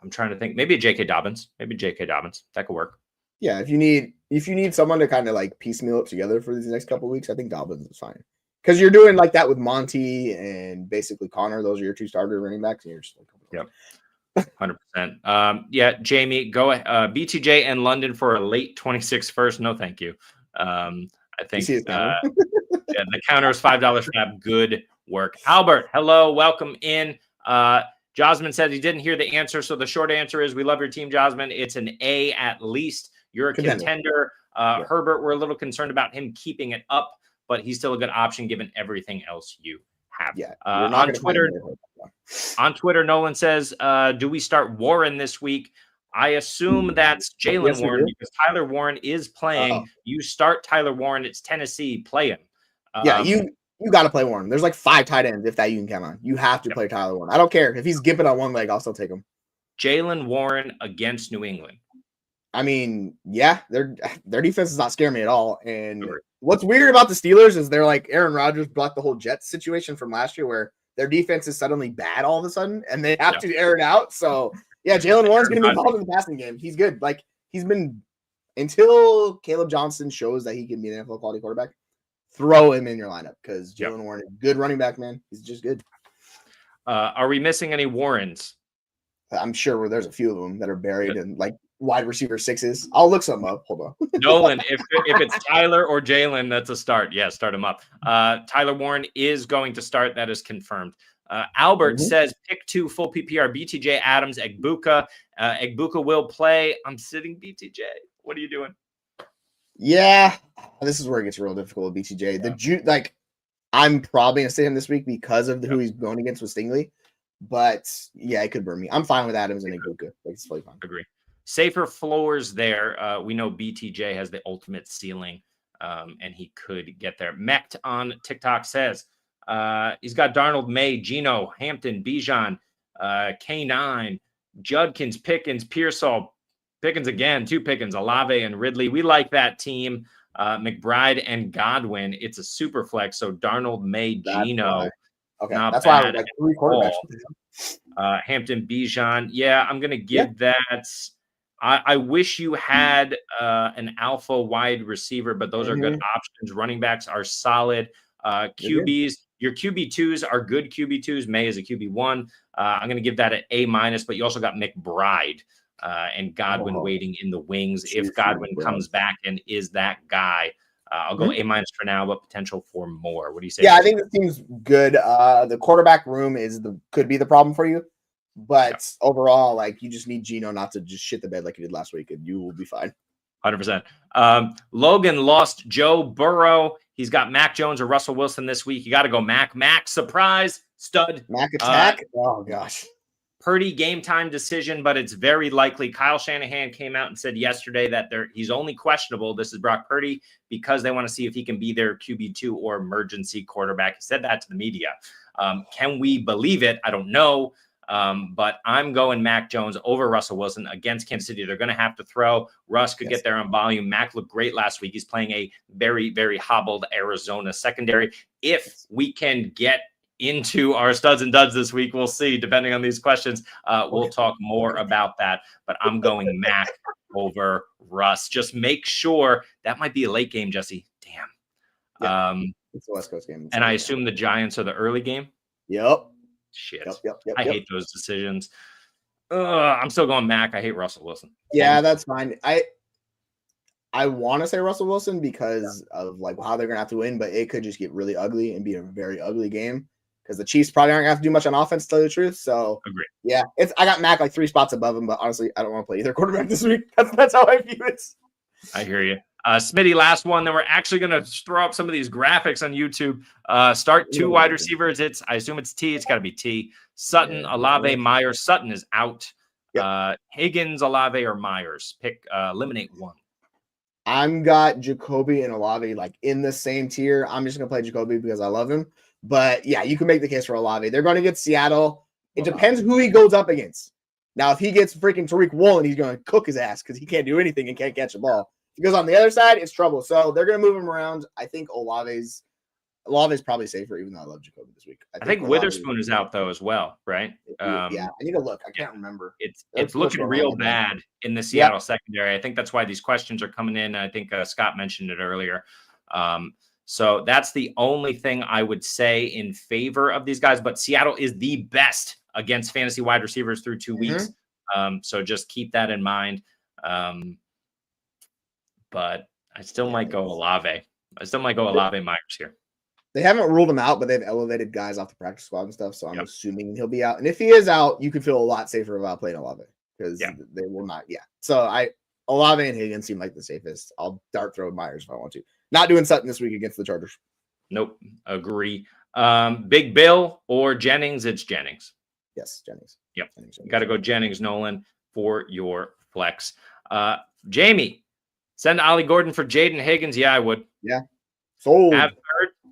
trying to think. Maybe a J.K. Dobbins. That could work. Yeah, if you need someone to kind of like piecemeal it together for these next couple of weeks, I think Dobbins is fine. Because you're doing like that with Monty and basically Connor. Those are your two starter running backs. And you're just like, 100%. Yeah, Jamie, go BTJ and London for a late 26 first. No, thank you. I think the counter is $5 FAB. Good work. Albert, hello, welcome in. Jasmine said he didn't hear the answer, so the short answer is we love your team, Jasmine. It's an A at least. You're a contender. Herbert, we're a little concerned about him keeping it up, but he's still a good option given everything else you have. Yeah. On Twitter, Nolan says, do we start Warren this week? I assume that's Jalen Warren because Tyler Warren is playing. You start Tyler Warren. It's Tennessee. Play him. You got to play Warren. There's like 5 tight ends if that you can count on. You have to play Tyler Warren. I don't care. If he's gimping on one leg, I'll still take him. Jalen Warren against New England. I mean, yeah, their defense does not scare me at all. And what's weird about the Steelers is they're like Aaron Rodgers brought the whole Jets situation from last year where their defense is suddenly bad all of a sudden and they have to air it out. So, yeah, Jalen Warren's going to be involved in the passing game. He's good. Like, he's been until Caleb Johnson shows that he can be an NFL quality quarterback, throw him in your lineup because Jalen Warren is a good running back, man. He's just good. Are we missing any Warrens? I'm sure there's a few of them that are buried in like wide receiver 6s. I'll look some up. Hold on. Nolan, if it's Tyler or Jalen, that's a start. Yeah, start him up. Tyler Warren is going to start. That is confirmed. Albert says pick 2 full PPR, BTJ, Adams, Egbuka. Egbuka will play. I'm sitting BTJ. What are you doing? Yeah, this is where it gets real difficult with BTJ. I'm probably going to sit him this week because of who he's going against with Stingley. But, yeah, it could burn me. I'm fine with Adams and Egbuka. Like, it's totally fine. Agree. Safer floors there. We know BTJ has the ultimate ceiling, and he could get there. Mecht on TikTok says he's got Darnold, May, Geno, Hampton, Bijan, K9, Judkins, Pickens, Pearsall, Pickens again, 2 Pickens, Olave and Ridley. We like that team. McBride and Godwin. It's a super flex. So Darnold, May, Geno. Okay, that's why I was like 3 quarterbacks. Hampton, Bijan. Yeah, I'm going to give that. I wish you had an alpha wide receiver, but those are good options. Running backs are solid. QBs, your QB2s are good QB2s. May is a QB1. I'm going to give that an A-, but you also got McBride and Godwin waiting in the wings. If Godwin comes back and is that guy, I'll go A- for now, but potential for more. What do you say? Yeah, I think the team's good. The quarterback room could be the problem for you. But overall, like, you just need Geno not to just shit the bed like he did last week, and you will be fine. 100%. Logan lost Joe Burrow. He's got Mac Jones or Russell Wilson this week. You got to go Mac. Mac, surprise, stud. Mac attack? Oh, gosh. Purdy game time decision, but it's very likely. Kyle Shanahan came out and said yesterday that he's only questionable. This is Brock Purdy because they want to see if he can be their QB2 or emergency quarterback. He said that to the media. Can we believe it? I don't know. But I'm going Mac Jones over Russell Wilson against Kansas City. They're going to have to throw. Russ could get there on volume. Mac looked great last week. He's playing a very, very hobbled Arizona secondary. If we can get into our studs and duds this week, we'll see. Depending on these questions, we'll talk more about that. But I'm going Mac over Russ. Just make sure that might be a late game, Jesse. Damn. Yeah, it's a West Coast game. And I assume the Giants are the early game. Yep. Shit. Yep. I hate those decisions. I'm still going Mac. I hate Russell Wilson. Yeah, that's fine. I want to say Russell Wilson because of like how they're gonna have to win, but it could just get really ugly and be a very ugly game because the Chiefs probably aren't gonna have to do much on offense, to tell you the truth. So Agree. Yeah, I got Mac like 3 spots above him, but honestly, I don't want to play either quarterback this week. That's how I view it. I hear you. Smitty, last one. Then we're actually going to throw up some of these graphics on YouTube. Start 2 wide receivers. I assume it's T. It's got to be T. Sutton, Olave, Myers. Sutton is out. Yep. Higgins, Olave, or Myers. Eliminate one. I'm got Jacoby and Olave like in the same tier. I'm just going to play Jacoby because I love him. But yeah, you can make the case for Olave. They're going to get Seattle. It depends who he goes up against. Now, if he gets freaking Tariq Woolen, he's going to cook his ass because he can't do anything and can't catch the ball. If he goes on the other side, it's trouble. So they're going to move him around. I think Olave's probably safer, even though I love Jacoby this week. I think Witherspoon is out, though, as well, right? Yeah, I need to look. I can't remember. It's looking real bad in the Seattle secondary. I think that's why these questions are coming in. I think Scott mentioned it earlier. So that's the only thing I would say in favor of these guys. But Seattle is the best against fantasy wide receivers through 2 weeks. So just keep that in mind. But I still might go Olave. Myers here. They haven't ruled him out, but they've elevated guys off the practice squad and stuff. So I'm assuming he'll be out. And if he is out, you can feel a lot safer about playing Olave because they will not. Yeah. So Olave and Higgins seem like the safest. I'll dart throw Myers if I want to. Not doing Sutton this week against the Chargers. Nope. Agree. Big Bill or Jennings? It's Jennings. Yes, Jennings. Yep. Got to go Jennings, Nolan, for your flex. Jamie, send Ollie Gordon for Jaden Higgins. Yeah, I would. Yeah. Sold.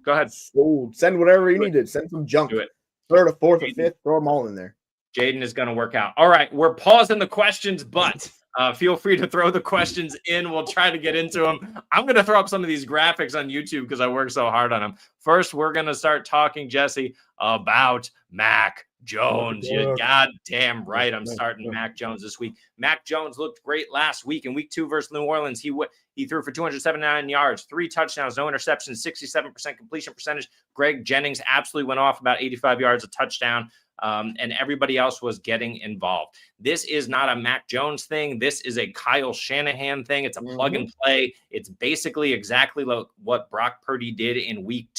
Go ahead. Sold. Send whatever you needed. Send some junk. Do it. 3rd, or 4th, or 5th. Throw them all in there. Jaden is going to work out. All right. We're pausing the questions, but feel free to throw the questions in. We'll try to get into them. I'm going to throw up some of these graphics on YouTube because I worked so hard on them. First, we're going to start talking, Jesse, about Mac Jones. You're goddamn right. I'm starting Mac Jones this week. Mac Jones looked great last week in week 2 versus New Orleans. He threw for 279 yards, 3 touchdowns, no interceptions, 67% completion percentage. Greg Jennings absolutely went off about 85 yards, a touchdown. And everybody else was getting involved. This is not a Mac Jones thing. This is a Kyle Shanahan thing. It's a plug and play. It's basically exactly what Brock Purdy did in week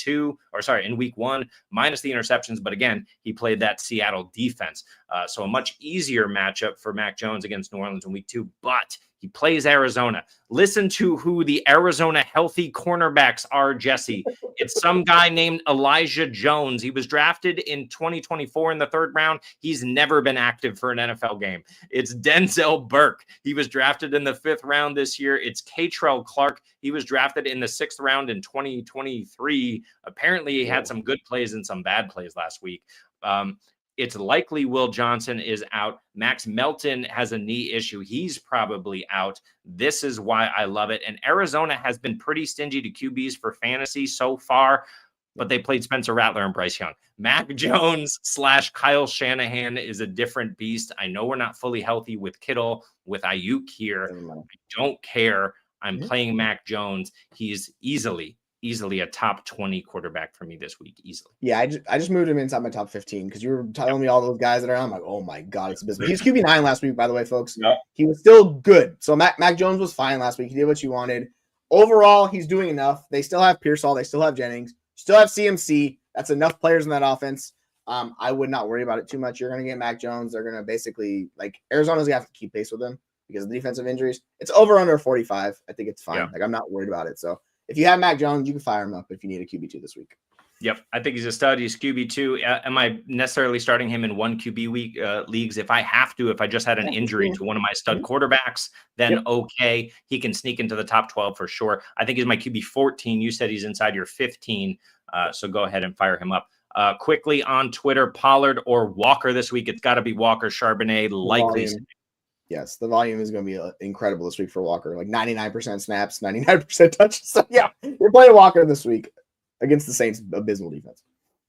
1, minus the interceptions. But again, he played that Seattle defense. So a much easier matchup for Mac Jones against New Orleans in week 2, but he plays Arizona. Listen to who the Arizona healthy cornerbacks are, Jesse. It's some guy named Elijah Jones. He was drafted in 2024 in the 3rd round. He's never been active for an NFL game. It's Denzel Burke. He was drafted in the 5th round this year. It's Catrell Clark. He was drafted in the 6th round in 2023. Apparently, he had some good plays and some bad plays last week. It's likely Will Johnson is out. Max Melton has a knee issue. He's probably out. This is why I love it. And Arizona has been pretty stingy to QBs for fantasy so far, but they played Spencer Rattler and Bryce Young. Mac Jones / Kyle Shanahan is a different beast. I know we're not fully healthy with Kittle, with Ayuk here. I don't care. I'm playing Mac Jones. He's easily a top 20 quarterback for me this week, easily. Yeah, I just moved him inside my top 15 because you were telling me all those guys that are on. I'm like, oh my God, it's abysmal. He was QB9 last week, by the way, folks. Yep. He was still good. So Mac Jones was fine last week. He did what you wanted. Overall, he's doing enough. They still have Pearsall. They still have Jennings. Still have CMC. That's enough players in that offense. I would not worry about it too much. You're going to get Mac Jones. They're going to basically, Arizona's going to have to keep pace with them because of the defensive injuries. It's over under 45. I think it's fine. Yeah. I'm not worried about it. So if you have Mac Jones, you can fire him up if you need a QB2 this week. Yep. I think he's a stud. He's QB2. Am I necessarily starting him in 1 QB leagues? If I have to, if I just had an injury to one of my stud quarterbacks, then okay, he can sneak into the top 12 for sure. I think he's my QB14. You said he's inside your 15. So go ahead and fire him up. Quickly on Twitter, Pollard or Walker this week. It's got to be Walker. Charbonnet likely. Yes, the volume is going to be incredible this week for Walker. 99% snaps, 99% touches. So, yeah, you're playing Walker this week against the Saints' abysmal defense.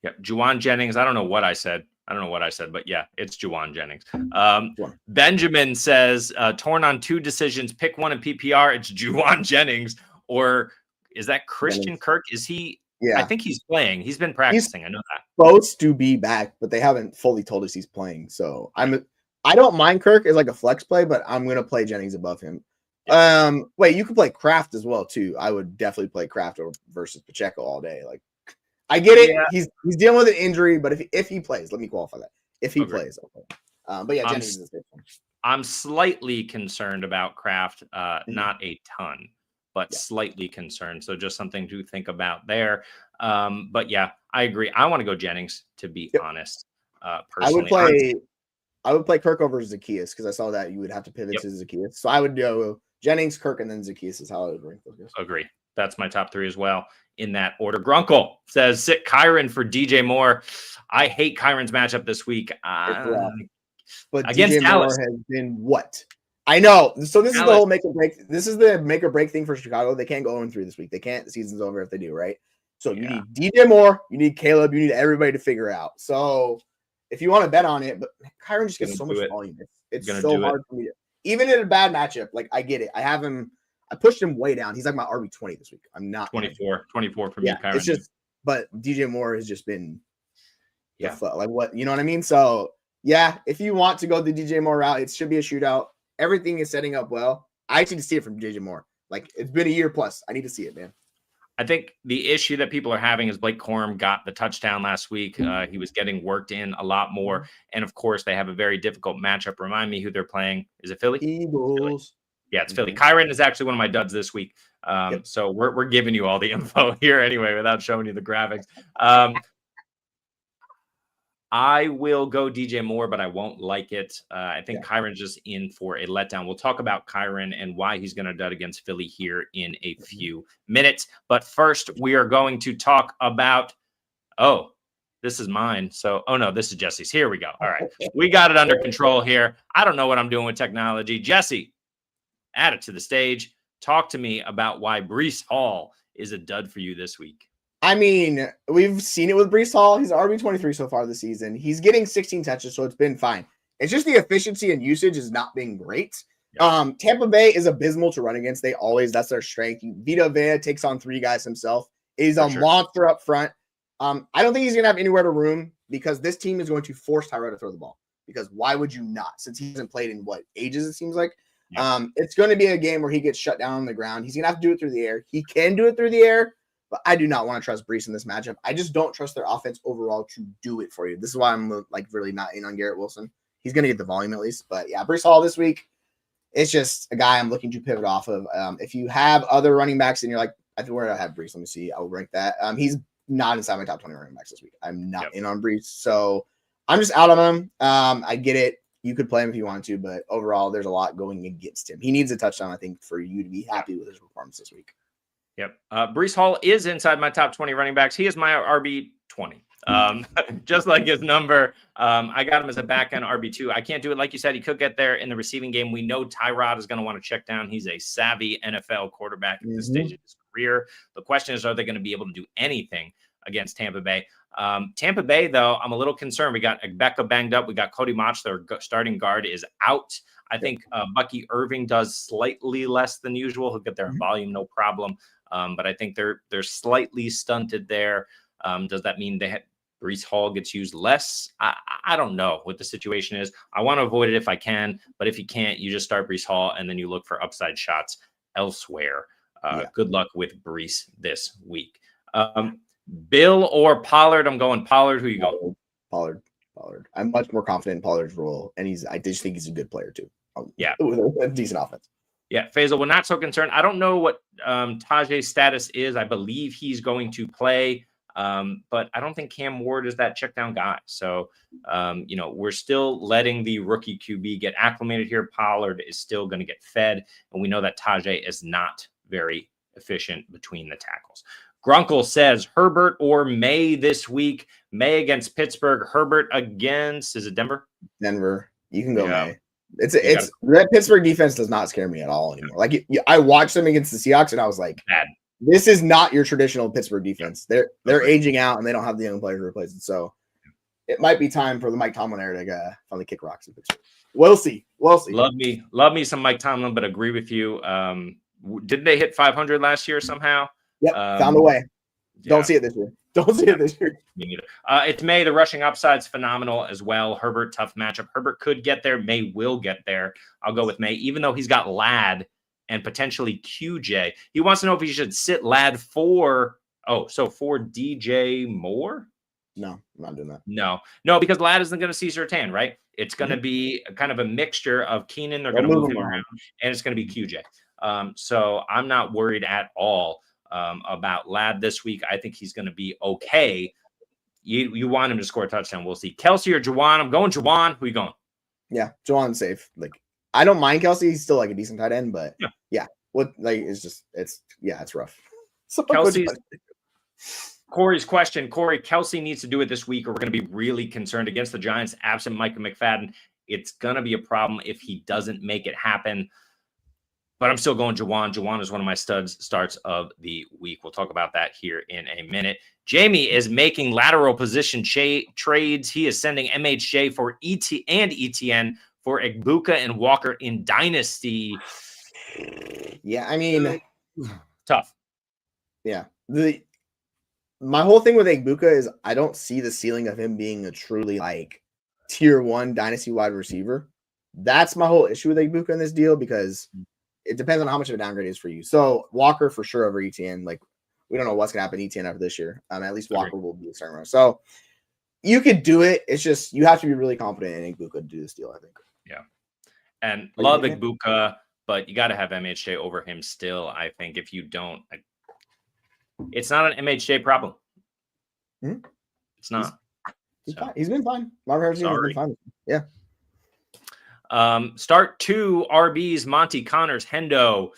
Yeah, Juwan Jennings. I don't know what I said, but yeah, it's Juwan Jennings. Benjamin says, torn on 2 decisions. Pick one in PPR. It's Juwan Jennings. Or is that Christian Kirk? Is he Yeah. I think he's playing. He's been He's practicing. I know that. supposed to be back, but they haven't fully told us he's playing. So I don't mind Kirk as like a flex play, but I'm gonna play Jennings above him. Wait, you can play Kraft as well too. I would definitely play Kraft versus Pacheco all day. Like, I get it. Yeah. He's dealing with an injury, but if he plays, let me qualify that. If he Agreed. plays, okay. But yeah, Jennings is a safe one. I'm slightly concerned about Kraft, not a ton, but slightly concerned. So just something to think about there. But yeah, I agree. I want to go Jennings, to be honest. Personally, I would play Kirk over Zacchaeus because I saw that you would have to pivot to Zacchaeus. So I would go Jennings, Kirk, and then Zacchaeus is how I would rank those guys. Agree. That's my top 3 as well in that order. Grunkle says sit Kyren for DJ Moore. I hate Kyren's matchup this week. But against DJ Dallas Moore has been what? I know. So this Dallas. is the whole make or break. This is the make or break thing for Chicago. They can't go 0-3 this week. They can't. The season's over if they do, right? So you need DJ Moore, you need Caleb, you need everybody to figure out. So if you want to bet on it, but Kyren just gets so much volume. It's so hard for me to, even in a bad matchup. Like, I get it. I have him. I pushed him way down. He's like my RB20 this week. I'm not 24 for me. Kyren. It's just, but DJ Moore has just been, like what, you know what I mean? So yeah, if you want to go the DJ Moore route, it should be a shootout. Everything is setting up well. I actually need to see it from DJ Moore. Like, it's been a year plus. I need to see it, man. I think the issue that people are having is Blake Corum got the touchdown last week. He was getting worked in a lot more. And of course, they have a very difficult matchup. Remind me who they're playing. Is it Philly? Eagles. Philly. Yeah, it's Philly. Kyren is actually one of my duds this week. So we're giving you all the info here anyway without showing you the graphics. I will go DJ Moore, but I won't like it. I think Kyren's just in for a letdown. We'll talk about Kyren and why he's going to dud against Philly here in a few minutes. But first, we are going to talk about, this is mine. So, no, this is Jesse's. Here we go. All right. We got it under control here. I don't know what I'm doing with technology. Jesse, add it to the stage. Talk to me about why Breece Hall is a dud for you this week. I mean, we've seen it with Breece Hall. He's RB23 so far this season. He's getting 16 touches, so it's been fine. It's just the efficiency and usage is not being great. Tampa Bay is abysmal to run against. That's their strength. Vita Vea takes on 3 guys himself. He's a monster up front. I don't think he's going to have anywhere to room because this team is going to force Tyrod to throw the ball. Because why would you not? Since he hasn't played in ages, it seems like. It's going to be a game where he gets shut down on the ground. He's going to have to do it through the air. He can do it through the air. But I do not want to trust Breece in this matchup. I just don't trust their offense overall to do it for you. This is why I'm really not in on Garrett Wilson. He's going to get the volume at least. But yeah, Breece Hall this week, it's just a guy I'm looking to pivot off of. If you have other running backs and you're like, I think where do I have Breece? Let me see. I'll rank that. He's not inside my top 20 running backs this week. I'm not in on Breece. So I'm just out on him. I get it. You could play him if you want to, but overall, there's a lot going against him. He needs a touchdown, I think, for you to be happy with his performance this week. Yep. Breece Hall is inside my top 20 running backs. He is my RB20. Just like his number. I got him as a back end RB2. I can't do it. Like you said, he could get there in the receiving game. We know Tyrod is going to want to check down. He's a savvy NFL quarterback at this stage of his career. The question is, are they going to be able to do anything against Tampa Bay? Tampa Bay, though, I'm a little concerned. We got Egbuka banged up. We got Cody Mach, their starting guard, is out. I think Bucky Irving does slightly less than usual. He'll get there in volume, no problem. But I think they're slightly stunted there. Does that mean Breece Hall gets used less? I don't know what the situation is. I want to avoid it if I can, but if you can't, you just start Breece Hall and then you look for upside shots elsewhere. Good luck with Breece this week. Bill or Pollard? I'm going Pollard. Who you go? Pollard. I'm much more confident in Pollard's role, and I just think he's a good player too. With a decent offense. Yeah, Peasall, we're not so concerned. I don't know what Tajay's status is. I believe he's going to play, but I don't think Cam Ward is that check down guy. So, we're still letting the rookie QB get acclimated here. Pollard is still going to get fed, and we know that Tajay is not very efficient between the tackles. Grunkle says Herbert or May this week. May against Pittsburgh. Herbert against, is it Denver? Denver. You can go May. It's that Pittsburgh defense does not scare me at all anymore. Like I watched them against the Seahawks and I was like, this is not your traditional Pittsburgh defense. They're aging out and they don't have the young players to replace it. So it might be time for the Mike Tomlin era to finally kick rocks in Pittsburgh. We'll see. Love me some Mike Tomlin, but agree with you. Didn't they hit 500 last year somehow? Yep, found a way. Don't see it this year. Don't see it this year. Me neither. It's May. The rushing upside's phenomenal as well. Herbert, tough matchup. Herbert could get there. May will get there. I'll go with May, even though he's got Lad and potentially QJ. He wants to know if he should sit Lad for DJ Moore? No, I'm not doing that. No, because Lad isn't going to see Surtain, right? It's going to be kind of a mixture of Keenan. They're going to move him around, and it's going to be QJ. So I'm not worried at all about Lad this week. I think he's going to be okay. You want him to score a touchdown. We'll see. Kelce or Juwan? I'm going Juwan. Who you going? Yeah, Juwan's safe. Like, I don't mind Kelce. He's still like a decent tight end, but yeah. What like it's rough. So Kelce's Corey's question. Corey, Kelce needs to do it this week, or we're going to be really concerned against the Giants absent Micah McFadden. It's going to be a problem if he doesn't make it happen. But I'm still going Juwan. Juwan is one of my starts of the week. We'll talk about that here in a minute. Jamie is making lateral position trades. He is sending MHJ for ETN for Egbuka and Walker in Dynasty. Yeah, I mean, tough. Yeah. My whole thing with Egbuka is I don't see the ceiling of him being a truly like tier 1 dynasty wide receiver. That's my whole issue with Egbuka in this deal, because it depends on how much of a downgrade it is for you. So Walker for sure over ETN. Like, we don't know what's gonna happen to ETN after this year. At least Walker will be a starting runner. So you could do it. It's just you have to be really confident in Egbuka to do this deal, I think. Yeah. And love Egbuka, but you got to have MHJ over him still. I think if you don't, it's not an MHJ problem. It's not. He's been fine. Marvin Harrison has been fine. Yeah. Start 2 RBs. Monty Connors, Hendo.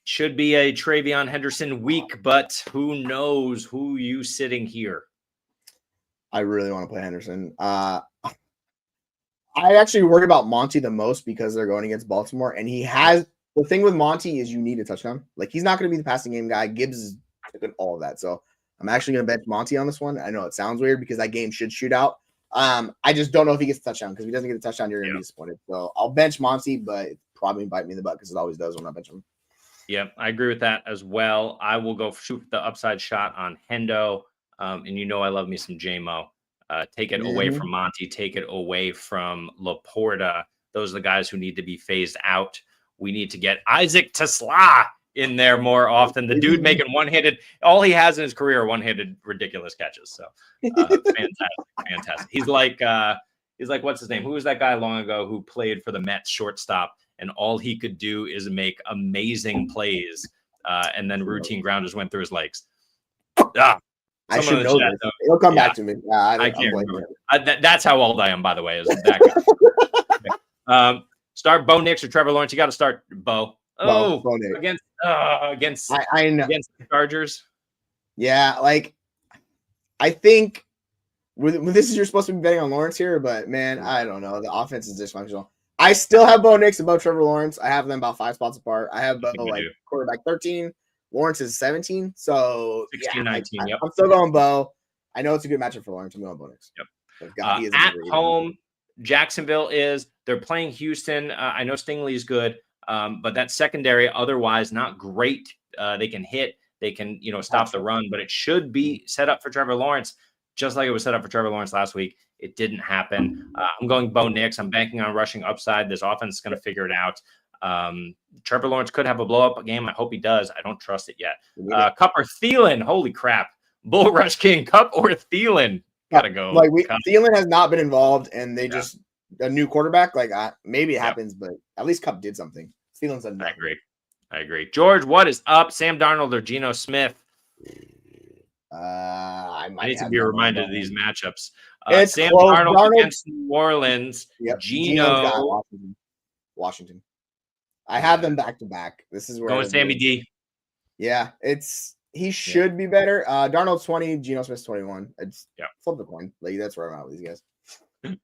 Should be a Travion Henderson week, but who knows who you sitting here? I really want to play Henderson. I actually worry about Monty the most because they're going against Baltimore, and he has the thing with Monty is you need a touchdown. Like, he's not going to be the passing game guy. Gibbs is taking all of that. So I'm actually going to bench Monty on this one. I know it sounds weird because that game should shoot out. I just don't know if he gets a touchdown, because if he doesn't get a touchdown, you're going to be disappointed. So I'll bench Monty, but it probably bite me in the butt because it always does when I bench him. Yeah, I agree with that as well. I will go shoot the upside shot on Hendo. And you know I love me some Jamo. Take it away from Monty. Take it away from Laporta. Those are the guys who need to be phased out. We need to get Isaac TLaw in there more often. The dude making one-handed. All he has in his career are one-handed ridiculous catches. So fantastic. He's like what's his name? Who was that guy long ago who played for the Mets shortstop, and all he could do is make amazing plays, and then routine grounders went through his legs. I should know this. It'll come back to me. I can't remember. That's how old I am, by the way, is that guy. Start Bo Nix or Trevor Lawrence. You got to start Bo. Bo against the Chargers. Yeah, like I think with this is you're supposed to be betting on Lawrence here, but man, I don't know. The offense is dysfunctional. I still have Bo Nix above Trevor Lawrence. I have them about 5 spots apart. I have Bo like quarterback 13. Lawrence is 17. So 16, 19. Yep. I'm still going Bo. I know it's a good matchup for Lawrence. I'm going Bo Nix. Yep. At home, Jacksonville they're playing Houston. I know Stingley is good, but that secondary otherwise not great. They can hit. They can stop the run, but it should be set up for Trevor Lawrence, just like it was set up for Trevor Lawrence last week. It didn't happen. I'm going Bo Nix. I'm banking on rushing upside. This offense is going to figure it out. Trevor Lawrence could have a blow-up game. I hope he does. I don't trust it yet. Kupp or Thielen? Holy crap. Bull Rush King, Kupp or Thielen? Gotta go. Like Thielen has not been involved, and they just a new quarterback. Like maybe it happens, but at least Kupp did something. Thielen's done nothing. I agree. George, what is up? Sam Darnold or Geno Smith? I need to be reminded of these matchups. It's Sam Darnold against New Orleans. Yep. Geno. Washington. I have them back to back. This is where going Sammy D. Yeah, he should be better. Darnold's 20, Geno Smith's 21. It's flip the coin. Like, that's where I'm at with these guys.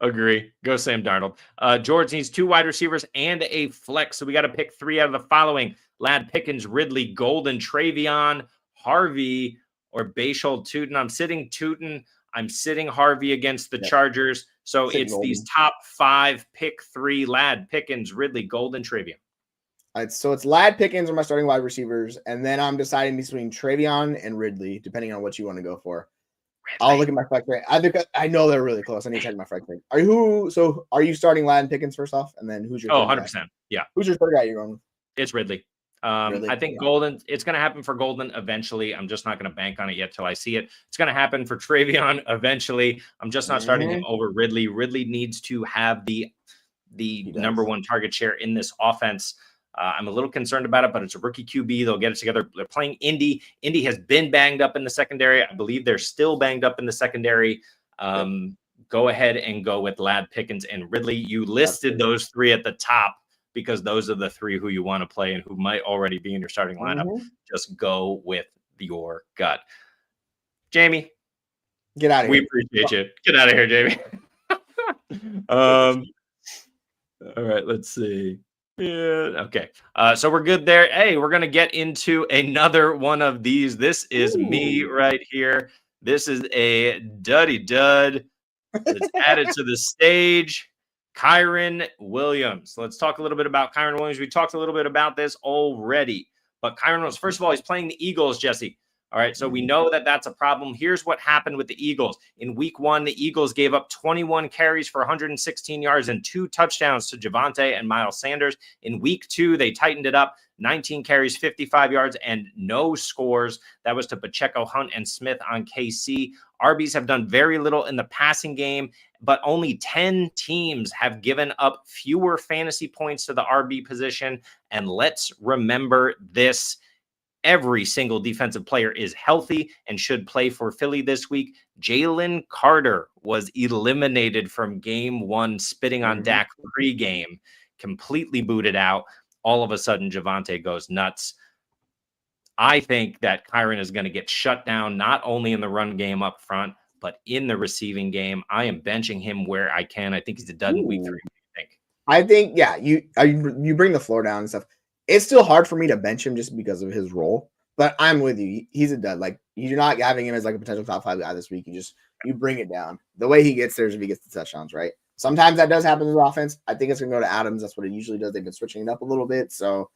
Agree. Go Sam Darnold. George needs 2 wide receivers and a flex, so we got to pick 3 out of the following: Lad, Pickens, Ridley, Golden, Travion, Harvey, or Bayshol Tootin. I'm sitting Tootin. I'm sitting Harvey against the Chargers. So it's Golden. These top 5, pick 3: Lad, Pickens, Ridley, Golden, Travion. So it's Lad, Pickens are my starting wide receivers, and then I'm deciding between Travion and Ridley, depending on what you want to go for. I'll look at my flex rate. I know they're really close. I need to check my flex rate. Are you starting Lad and Pickens first off, and then who's your 100%. guy? Yeah. Who's your third guy you're going with? It's Ridley. Ridley? I think Golden, it's going to happen for Golden eventually. I'm just not going to bank on it yet till I see it. It's going to happen for Travion eventually. I'm just not starting him over Ridley. Ridley needs to have the number one target share in this offense. I'm a little concerned about it, but it's a rookie QB. They'll get it together. They're playing Indy. Indy has been banged up in the secondary. I believe they're still banged up in the secondary. Go ahead and go with Lad, Pickens, and Ridley. You listed those three at the top because those are the three who you want to play and who might already be in your starting lineup. Just go with your gut. Jamie, get out of here. We appreciate you. Get out of here, Jamie. All right, let's see. Yeah. Okay. So we're good there. Hey, we're going to get into another one of these. This is me right here. This is a duddy dud that's added to the stage. Kyren Williams. Let's talk a little bit about Kyren Williams. We talked a little bit about this already, but Kyren Williams, first of all, he's playing the Eagles, Jesse. All right, so we know that that's a problem. Here's what happened with the Eagles. In week 1, the Eagles gave up 21 carries for 116 yards and 2 touchdowns to Javonte and Miles Sanders. In week 2, they tightened it up, 19 carries, 55 yards, and no scores. That was to Pacheco, Hunt, and Smith on KC. RBs have done very little in the passing game, but only 10 teams have given up fewer fantasy points to the RB position. And let's remember this. Every single defensive player is healthy and should play for Philly this week. Jalen Carter was eliminated from game 1, spitting on Dak pregame, completely booted out. All of a sudden, Javonte goes nuts. I think that Kyren is going to get shut down, not only in the run game up front, but in the receiving game. I am benching him where I can. I think he's a dud in week 3. What do you think? I think, yeah, you bring the floor down and stuff. It's still hard for me to bench him just because of his role, but I'm with you. He's a dud. Like, you're not having him as like a potential top 5 guy this week. You bring it down. The way he gets there is if he gets the touchdowns, right? Sometimes that does happen in the offense. I think it's going to go to Adams. That's what it usually does. They've been switching it up a little bit. So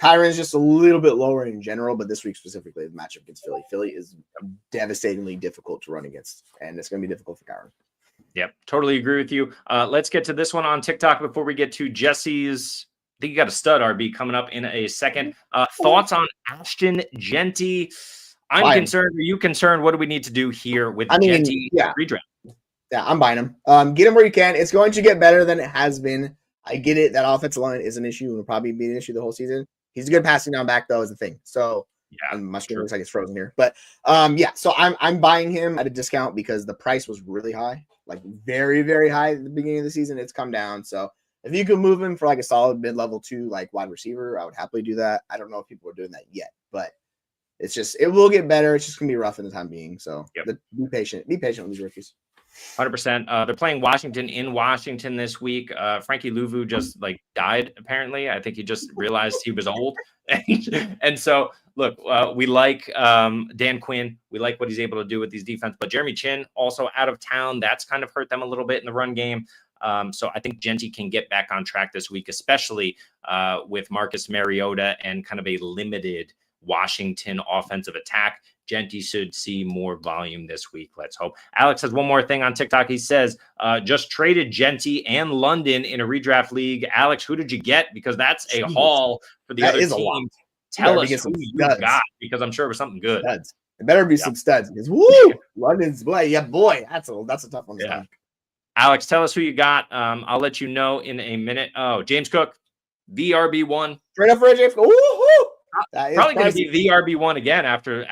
Kyron's just a little bit lower in general, but this week specifically, the matchup against Philly. Philly is devastatingly difficult to run against, and it's going to be difficult for Kyren. Yep, totally agree with you. Let's get to this one on TikTok before we get to Jesse's. I think you got a stud RB coming up in a second. Thoughts on Ashton Jeanty? I'm concerned. Are you concerned? What do we need to do here with Jeanty redraft? Yeah, I'm buying him. Get him where you can. It's going to get better than it has been. I get it. That offensive line is an issue and will probably be an issue the whole season. He's a good passing down back, though, is the thing. So yeah, my screen looks like it's frozen here. But so I'm buying him at a discount because the price was really high, like very, very high at the beginning of the season. It's come down. So if you could move him for like a solid mid-level 2, like wide receiver, I would happily do that. I don't know if people are doing that yet, but it will get better. It's just going to be rough in the time being. So be patient. Be patient with these rookies. 100%. They're playing Washington in Washington this week. Frankie Louvu just died, apparently. I think he just realized he was old. And so, look, we like Dan Quinn. We like what he's able to do with these defense. But Jeremy Chin also out of town. That's kind of hurt them a little bit in the run game. So I think Jeanty can get back on track this week, especially with Marcus Mariota and kind of a limited Washington offensive attack. Jeanty should see more volume this week. Let's hope. Alex has one more thing on TikTok. He says, just traded Jeanty and London in a redraft league. Alex, who did you get? Because that's a haul for the other team. Tell us who you got, because I'm sure it was something good. Studs. It better be some studs. Because London's boy. That's a tough one. Yeah. Alex, tell us who you got. I'll let you know in a minute. Oh, James Cook, VRB1. Straight up for James Cook. Woo-hoo! Probably going to be the RB1 again after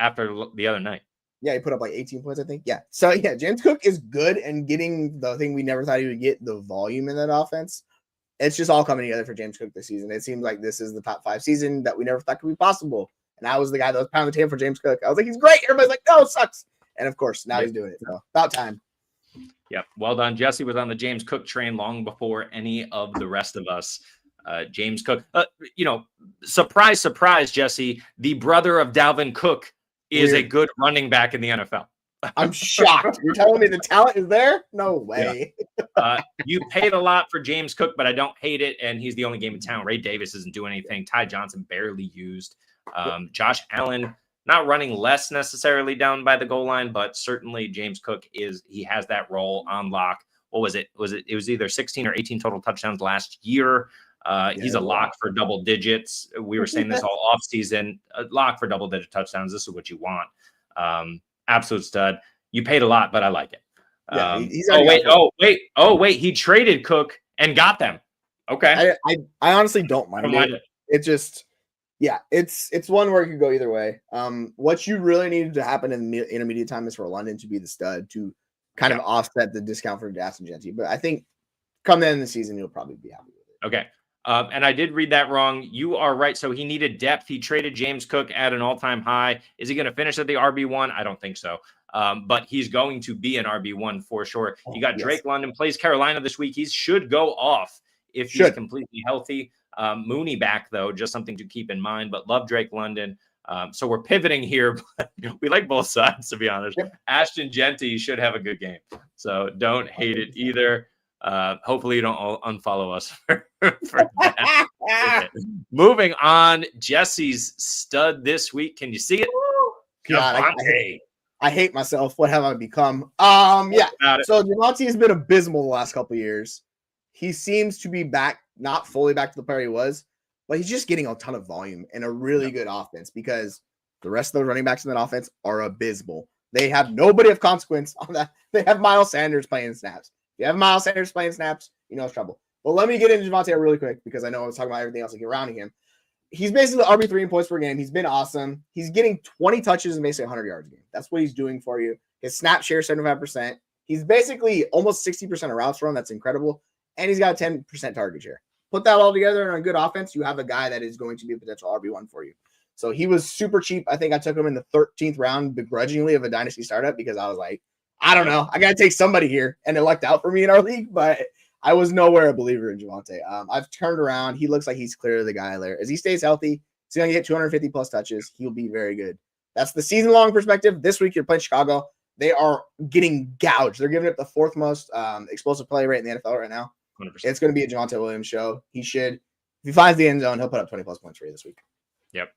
the other night. Yeah, he put up 18 points, I think. Yeah. So, James Cook is good and getting the thing we never thought he would get, the volume in that offense. It's just all coming together for James Cook this season. It seems like this is the top 5 season that we never thought could be possible. And I was the guy that was pounding the table for James Cook. I was like, he's great. Everybody's like, no, it sucks. And, of course, now he's doing it. So, about time. Yep. Well done. Jesse was on the James Cook train long before any of the rest of us. James Cook, surprise, Jesse, the brother of Dalvin Cook is a good running back in the NFL. I'm shocked. You're telling me the talent is there? No way. You paid a lot for James Cook, but I don't hate it. And he's the only game in town. Ray Davis isn't doing anything. Ty Johnson barely used. Josh Allen not running less necessarily down by the goal line, but certainly James Cook he has that role on lock. What was it? It was either 16 or 18 total touchdowns last year. He's a lock for double digits. We were saying this all off season. A lock for double digit touchdowns. This is what you want. Absolute stud. You paid a lot, but I like it. Wait. He traded Cook and got them. Okay. I honestly don't mind it. It just, it's one where it could go either way. What you really needed to happen in the intermediate time is for London to be the stud to kind of offset the discount for Gaston Jeanty. But I think come the end of the season, you'll probably be happy with it. Okay. And I did read that wrong. You are right. So he needed depth. He traded James Cook at an all-time high. Is he going to finish at the RB1? I don't think so. But he's going to be an RB1 for sure. You got Drake London, plays Carolina this week. He should go off if he's completely healthy. Mooney back, though, just something to keep in mind. But love Drake London. So we're pivoting here. But we like both sides, to be honest. Yep. Ashton Jeanty should have a good game. So don't hate it either. Hopefully you don't all unfollow us for that. Okay. Moving on, Jesse's stud this week. Can you see it? God, I hate myself. What have I become? So Javonte has been abysmal the last couple of years. He seems to be back, not fully back to the player he was, but he's just getting a ton of volume and a really good offense because the rest of the running backs in that offense are abysmal. They have nobody of consequence on that. They have Miles Sanders playing snaps. If you have Miles Sanders playing snaps, you know it's trouble. But let me get into Javonte really quick because I know I was talking about everything else like surrounding him. He's basically RB3 in points per game. He's been awesome. He's getting 20 touches and basically 100 yards a game. That's what he's doing for you. His snap share 75%. He's basically almost 60% of routes run. That's incredible. And he's got a 10% target share. Put that all together in a good offense, you have a guy that is going to be a potential RB1 for you. So he was super cheap. I think I took him in the 13th round begrudgingly of a dynasty startup because I was like, I don't know. I got to take somebody here. And it lucked out for me in our league, but I was nowhere a believer in Javonte. I've turned around. He looks like he's clearly the guy there. As he stays healthy, he's going to get 250 plus touches. He'll be very good. That's the season-long perspective. This week, you're playing Chicago. They are getting gouged. They're giving it the fourth most explosive play rate in the NFL right now. 100%. It's going to be a Javonte Williams show. He should. If he finds the end zone, he'll put up 20-plus points for you this week. Yep.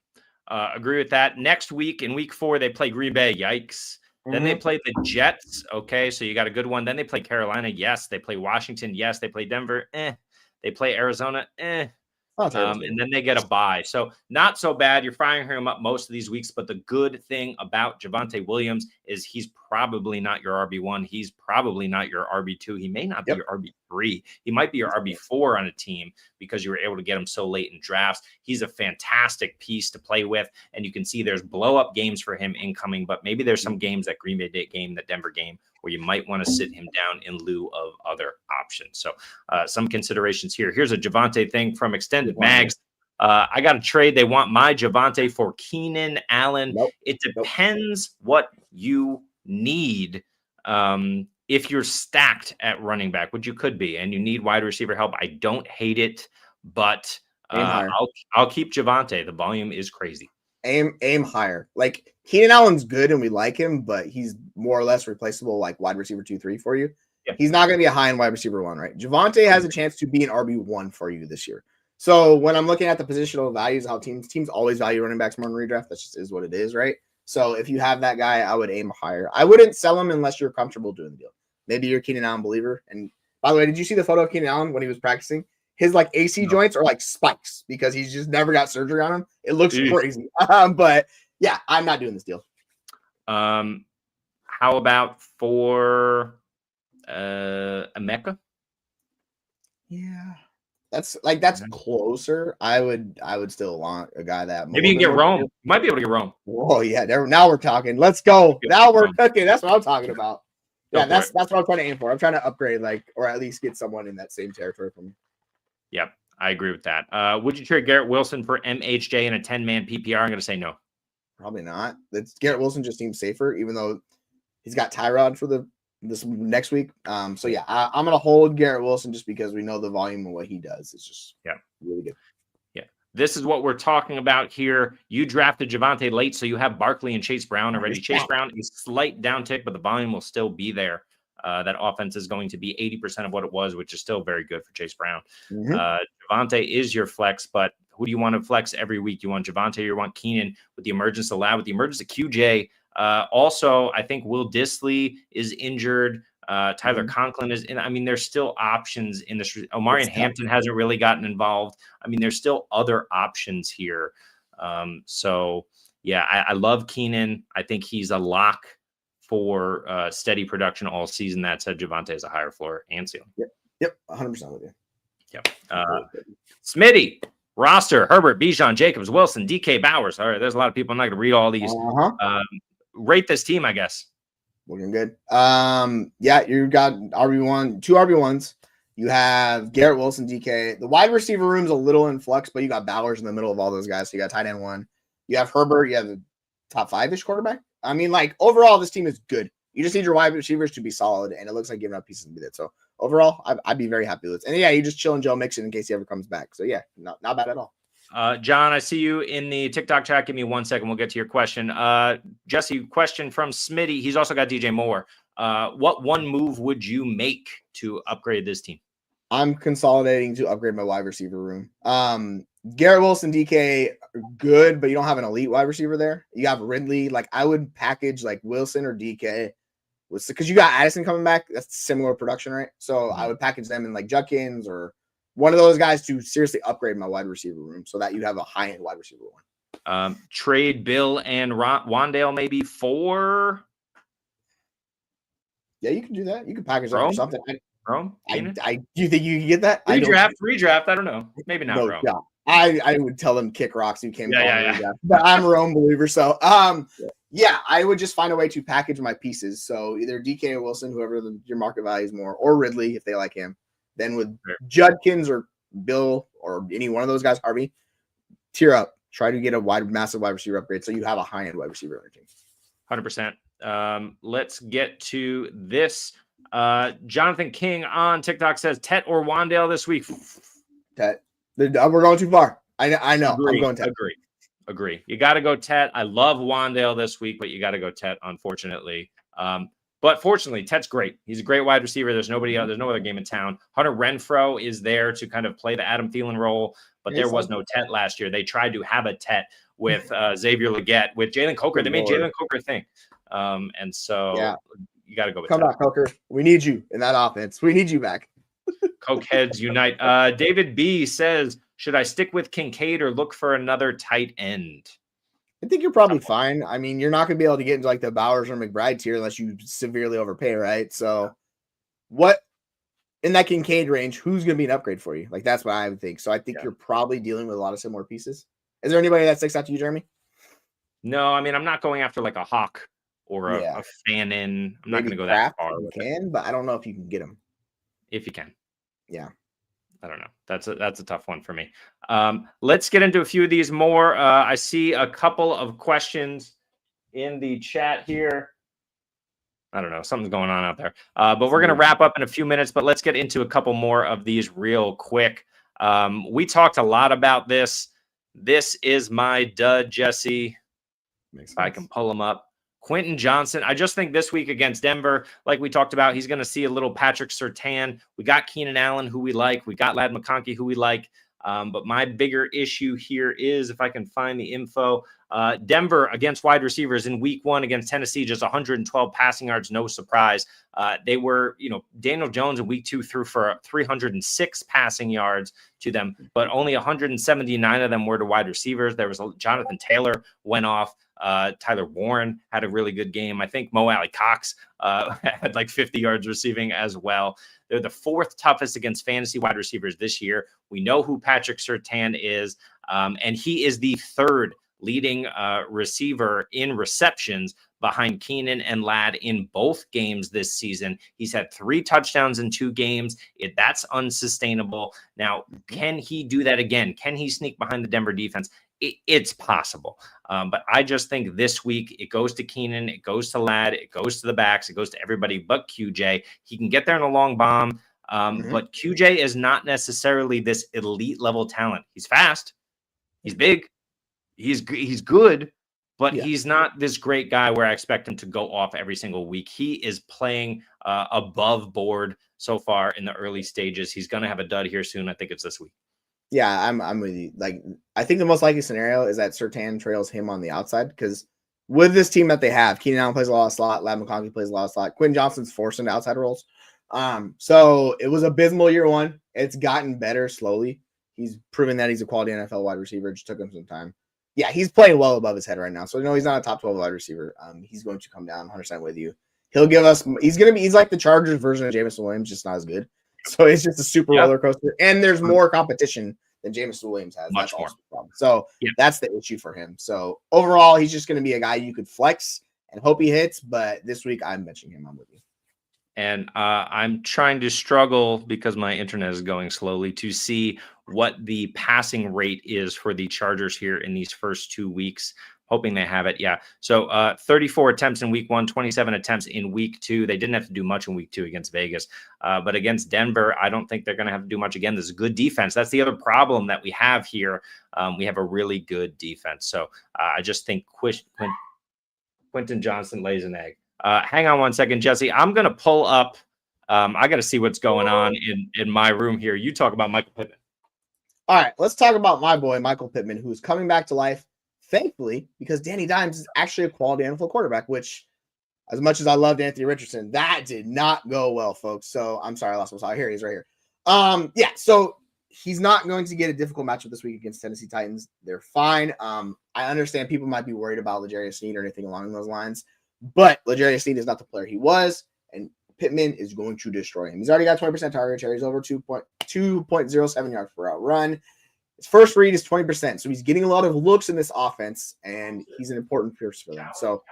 Agree with that. Next week, in week 4, they play Green Bay. Yikes. Then they play the Jets. Okay, so you got a good one. Then they play Carolina. Yes. They play Washington. Yes. They play Denver. They play Arizona. And then they get a bye. So not so bad. You're firing him up most of these weeks. But the good thing about Javonte Williams is he's probably not your RB1. He's probably not your RB2. He may not be your RB3. He might be your RB4 on a team because you were able to get him so late in drafts. He's a fantastic piece to play with. And you can see there's blow-up games for him incoming. But maybe there's some games, that Green Bay game, that Denver game, where you might want to sit him down in lieu of other options. So some considerations here. Here's a Javonte thing from Extended Mags. I got a trade. They want my Javonte for Keenan Allen. It depends what you need. If you're stacked at running back, which you could be, and you need wide receiver help, I don't hate it, but I'll keep Javonte. The volume is crazy. Aim higher. Like Keenan Allen's good and we like him, but he's more or less replaceable, like wide receiver 2-3 for you. Yeah. He's not going to be a high end wide receiver 1, right? Javonte has a chance to be an RB1 for you this year. So when I'm looking at the positional values, how teams always value running backs more in redraft. That just is what it is, right? So if you have that guy, I would aim higher. I wouldn't sell him unless you're comfortable doing the deal. Maybe you're a Keenan Allen believer. And by the way, did you see the photo of Keenan Allen when he was practicing? His like AC joints are like spikes because he's just never got surgery on him. It looks crazy. But yeah, I'm not doing this deal. How about for Emeka? Yeah. That's closer. I would still want a guy that maybe you can get Rome. You might be able to get Rome. Oh yeah, now we're talking. Let's go. Now we're cooking. That's what I'm talking about. Yeah, that's what I'm trying to aim for. I'm trying to upgrade, or at least get someone in that same territory for me. Yep, I agree with that. Would you trade Garrett Wilson for MHJ in a 10-man PPR? I'm going to say no. Probably not. Garrett Wilson just seems safer, even though he's got Tyrod for this next week. So yeah, I'm going to hold Garrett Wilson just because we know the volume of what he does. It's just really good. Yeah. this is what we're talking about here. You drafted Javonte late, so you have Barkley and Chase Brown already. Chase Brown is slight downtick, but the volume will still be there. That offense is going to be 80% of what it was, which is still very good for Chase Brown. Javonte is your flex, but who do you want to flex every week? You want Javonte or you want Keenan with the emergence of Olave, with the emergence of QJ. Also, I think Will Dissly is injured. Tyler Conklin is in. I mean, there's still options in this. Omarion Hampton hasn't really gotten involved. I mean, there's still other options here. So, yeah, I love Keenan. I think he's a lock for steady production all season. That said, Javonte is a higher floor and ceiling. Yep, 100% with you. Yep. Smitty, roster, Herbert, Bijan, Jacobs, Wilson, DK, Bowers. All right, there's a lot of people. I'm not going to read all these. Rate this team, I guess. Looking good. Yeah, you got RB1, 2 RB1s. You have Garrett Wilson, DK. The wide receiver room's a little in flux, but you got Bowers in the middle of all those guys. So you got tight end 1. You have Herbert. You have the top 5-ish quarterback. I mean, like, overall, this team is good. You just need your wide receivers to be solid, and it looks like giving up pieces to be that. So overall, I'd be very happy with it. And yeah, you just chilling Joe Mixon in case he ever comes back. So yeah, not bad at all. John, I see you in the TikTok chat. Give me 1 second. We'll get to your question. Jesse, question from Smitty. He's also got DJ Moore. What one move would you make to upgrade this team? I'm consolidating to upgrade my wide receiver room. Garrett Wilson, DK, good, but you don't have an elite wide receiver there. You have Ridley. Like, I would package like Wilson or DK because you got Addison coming back. That's similar production, right? So I would package them in like Judkins or one of those guys to seriously upgrade my wide receiver room so that you have a high-end wide receiver one. Trade Bill and Wan'Dale maybe for. Yeah, you can do that. You can package that for something. Rome? Do you think you can get that? Redraft. I don't know. Maybe not Rome. Yeah. I would tell them kick rocks who came. Yeah. But I'm a Rome believer, so yeah, I would just find a way to package my pieces. So either DK or Wilson, whoever your market value is more, or Ridley if they like him. Then with Judkins or Bill or any one of those guys, Harvey, tier up. Try to get a massive wide receiver upgrade so you have a high-end wide receiver on your team. 100%. Let's get to this. Jonathan King on TikTok says Tet or Wan'Dale this week. Tet. We're going too far. I know. I'm going Tet. Agree. You got to go Tet. I love Wan'Dale this week, but you got to go Tet, unfortunately. But fortunately, Tet's great. He's a great wide receiver. There's nobody else. There's no other game in town. Hunter Renfrow is there to kind of play the Adam Thielen role, but there was no Tet last year. They tried to have a Tet with Xavier Legette, with Jalen Coker. They made Jalen Coker a thing. And so you got to go with Come back, Coker. We need you in that offense. We need you back. Cokeheads unite. David B says, should I stick with Kincaid or look for another tight end? I think you're probably fine. I mean, you're not going to be able to get into like the Bowers or McBride tier unless you severely overpay, right? So what in that Kincaid range, who's going to be an upgrade for you? Like, that's what I would think. So I think you're probably dealing with a lot of similar pieces. Is there anybody that sticks out to you, Jeremy? No, I mean, I'm not going after like a Hawk or a Fannin. I'm not going to go that far. You can, but I don't know if you can get him. If you can. Yeah. I don't know. That's a tough one for me. Let's get into a few of these more. I see a couple of questions in the chat here. I don't know. Something's going on out there. But we're going to wrap up in a few minutes, but let's get into a couple more of these real quick. We talked a lot about this. This is my dud, Jesse. If I can pull them up. Quentin Johnston, I just think this week against Denver, like we talked about, he's going to see a little Patrick Surtain. We got Keenan Allen, who we like. We got Ladd McConkey, who we like. But my bigger issue here is, if I can find the info, Denver against wide receivers in week 1 against Tennessee, just 112 passing yards, no surprise. They were, Daniel Jones in week 2 threw for 306 passing yards to them, but only 179 of them were to wide receivers. There was Jonathan Taylor went off. Tyler Warren had a really good game. I think Mo Alley Cox had like 50 yards receiving as well. They're the 4th toughest against fantasy wide receivers this year. We know who Patrick Surtain is, and he is the 3rd leading receiver in receptions behind Keenan and Ladd in both games this season. He's had 3 touchdowns in 2 games. That's unsustainable. Now, can he do that again? Can he sneak behind the Denver defense? It's possible. But I just think this week it goes to Keenan, it goes to Ladd, it goes to the backs, it goes to everybody but QJ. He can get there in a long bomb, but QJ is not necessarily this elite level talent. He's fast. He's big. He's good, but Yeah. he's not this great guy where I expect him to go off every single week. He is playing above board so far in the early stages. He's going to have a dud here soon. I think it's this week. Yeah, I'm with you. Like, I think the most likely scenario is that Surtain trails him on the outside because with this team that they have, Keenan Allen plays a lot of slot, Rhamondre plays a lot of slot, Quentin Johnston's forced into outside roles. So it was abysmal year one. It's gotten better slowly. He's proven that he's a quality NFL wide receiver. It just took him some time. Yeah, he's playing well above his head right now. So no, he's not a top 12 wide receiver. He's going to come down 100% with you. He'll give us. He's like the Chargers version of Jameson Williams, just not as good. So it's just a super roller coaster, and there's more competition than Jameson Williams has. Much that's more. also the problem. So that's the issue for him. So overall, he's just going to be a guy you could flex and hope he hits. But this week, I'm benching him. I'm with you. And I'm trying to struggle because my internet is going slowly to see what the passing rate is for the Chargers here in these first 2 weeks. Hoping they have it. Yeah. So 34 attempts in week one, 27 attempts in week two. They didn't have to do much in week two against Vegas. But against Denver, I don't think they're going to have to do much again. There's a good defense. That's the other problem that we have here. We have a really good defense. So I just think Quentin Johnston lays an egg. Hang on one second, Jesse. I'm going to pull up. I got to see what's going on in my room here. You talk about Michael Pittman. All right. Let's talk about my boy, Michael Pittman, who's coming back to life. Thankfully, because Danny Dimes is actually a quality NFL quarterback, which, as much as I loved Anthony Richardson, that did not go well, folks. So I'm sorry, I lost my thought. Here he is right here. Yeah, so he's not going to get a difficult matchup this week against Tennessee Titans. They're fine. I understand people might be worried about L'Jarius Sneed or anything along those lines, but L'Jarius Sneed is not the player he was, and Pittman is going to destroy him. He's already got 20% target share. He's over 2.07 yards per route run. His first read is 20%, so he's getting a lot of looks in this offense, and he's an important piece for them. So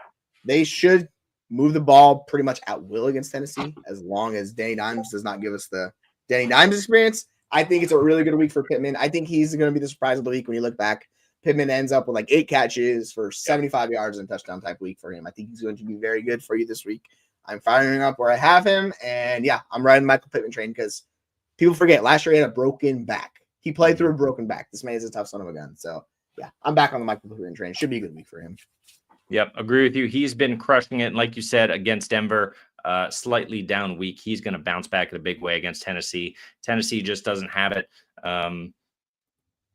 they should move the ball pretty much at will against Tennessee, as long as Danny Dimes does not give us the Danny Dimes experience. I think it's a really good week for Pittman. I think he's going to be the surprise of the week when you look back. Pittman ends up with like 8 catches for 75 yards and touchdown type week for him. I think he's going to be very good for you this week. I'm firing up where I have him, and yeah, I'm riding the Michael Pittman train because people forget last year he had a broken back. He played through a broken back. This man is a tough son of a gun. So, yeah, I'm back on the Michael Pittman train. Should be a good week for him. Yep, agree with you. He's been crushing it. And like you said, against Denver, slightly down week. He's going to bounce back in a big way against Tennessee. Tennessee just doesn't have it.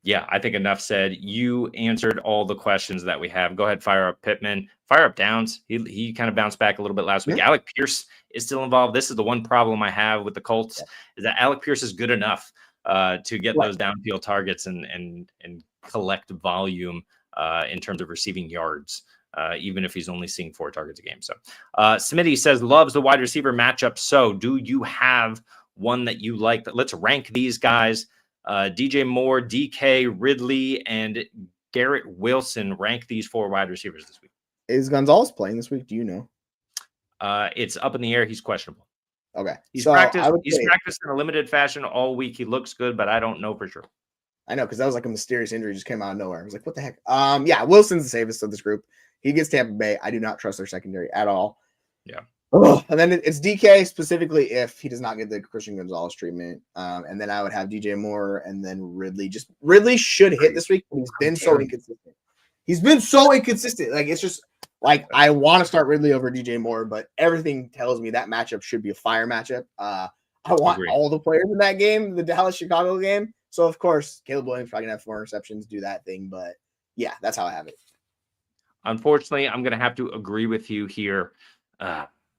Yeah, I think enough said. You answered all the questions that we have. Go ahead, fire up Pittman. Fire up Downs. He kind of bounced back a little bit last week. Yeah. Alec Pierce is still involved. This is the one problem I have with the Colts is that Alec Pierce is good enough to get those downfield targets and collect volume in terms of receiving yards, even if he's only seeing 4 targets a game. So Smitty says, loves the wide receiver matchup. So do you have one that you like? Let's rank these guys. DJ Moore, DK, Ridley, and Garrett Wilson. Rank these 4 wide receivers this week. Is Gonzalez playing this week? Do you know? It's up in the air. He's questionable. Okay. He's practiced in a limited fashion all week. He looks good, but I don't know for sure. I know, because that was like a mysterious injury just came out of nowhere. I was like, what the heck? Yeah, Wilson's the safest of this group. He gets Tampa Bay. I do not trust their secondary at all. Yeah. And then it's DK specifically if he does not get the Christian Gonzalez treatment. And then I would have DJ Moore and then Ridley. Ridley should hit this week, but he's been so inconsistent. He's been so inconsistent. Like, it's just like I want to start Ridley over DJ Moore, but everything tells me that matchup should be a fire matchup. I want all the players in that game, the Dallas-Chicago game. So, of course, Caleb Williams probably going to have 4 interceptions, do that thing. But, yeah, that's how I have it. Unfortunately, I'm going to have to agree with you here.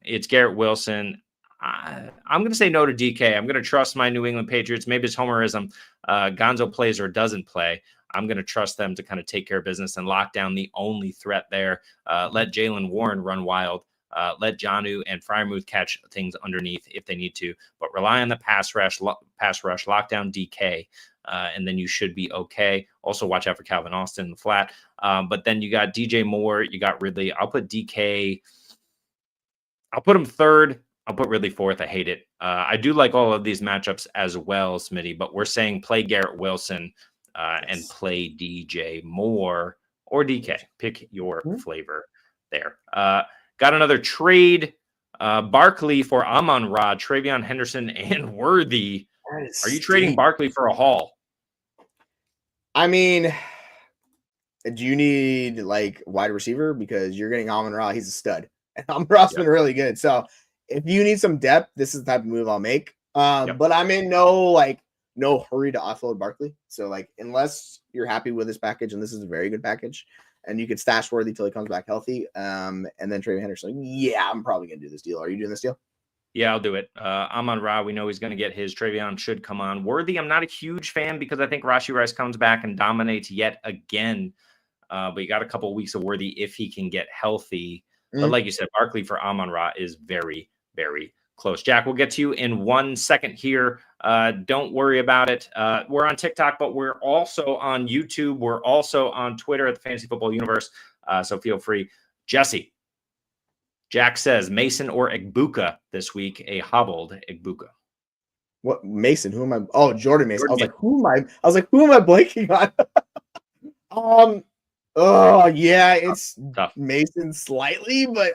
It's Garrett Wilson. I'm going to say no to DK. I'm going to trust my New England Patriots. Maybe it's homerism. Gonzo plays or doesn't play. I'm going to trust them to kind of take care of business and lock down the only threat there. Let Jalen Warren run wild. Let Janu and Freiermuth catch things underneath if they need to. But rely on the pass rush, lock down DK, and then you should be okay. Also, watch out for Calvin Austin in the flat. But then you got DJ Moore. You got Ridley. I'll put DK. I'll put him 3rd. I'll put Ridley 4th. I hate it. I do like all of these matchups as well, Smitty, but we're saying play Garrett Wilson and play DJ Moore or DK. Pick your flavor there. Got another trade. Barkley for Amon-Ra, Travion Henderson, and Worthy. Are you trading Barkley for a haul? I mean, Do you need like wide receiver because you're getting Amon-Ra? He's a stud, and Amon-Ra's been really good. So if you need some depth, this is the type of move I'll make. But I'm in no hurry to offload Barkley. So like unless you're happy with this package, and this is a very good package, and you could stash Worthy till he comes back healthy, and then Trey Henderson. Yeah, I'm probably gonna do this deal. Are you doing this deal? Yeah, I'll do it. Amon-Ra, we know he's going to get his. Travion should come on. Worthy, I'm not a huge fan because I think Rashee Rice comes back and dominates yet again. But you got a couple of weeks of Worthy if he can get healthy. But like you said, Barkley for Amon-Ra is very, very close. Jack, we'll get to you in 1 second here. Don't worry about it. We're on TikTok, but we're also on YouTube. We're also on Twitter at the Fantasy Football Universe. So feel free. Jesse. Jack says Mason or Egbuka this week, a hobbled Egbuka. What Mason? Who am I? Oh, Jordan Mason. I was like, who am I blanking on? Oh yeah, it's tough. Mason slightly, but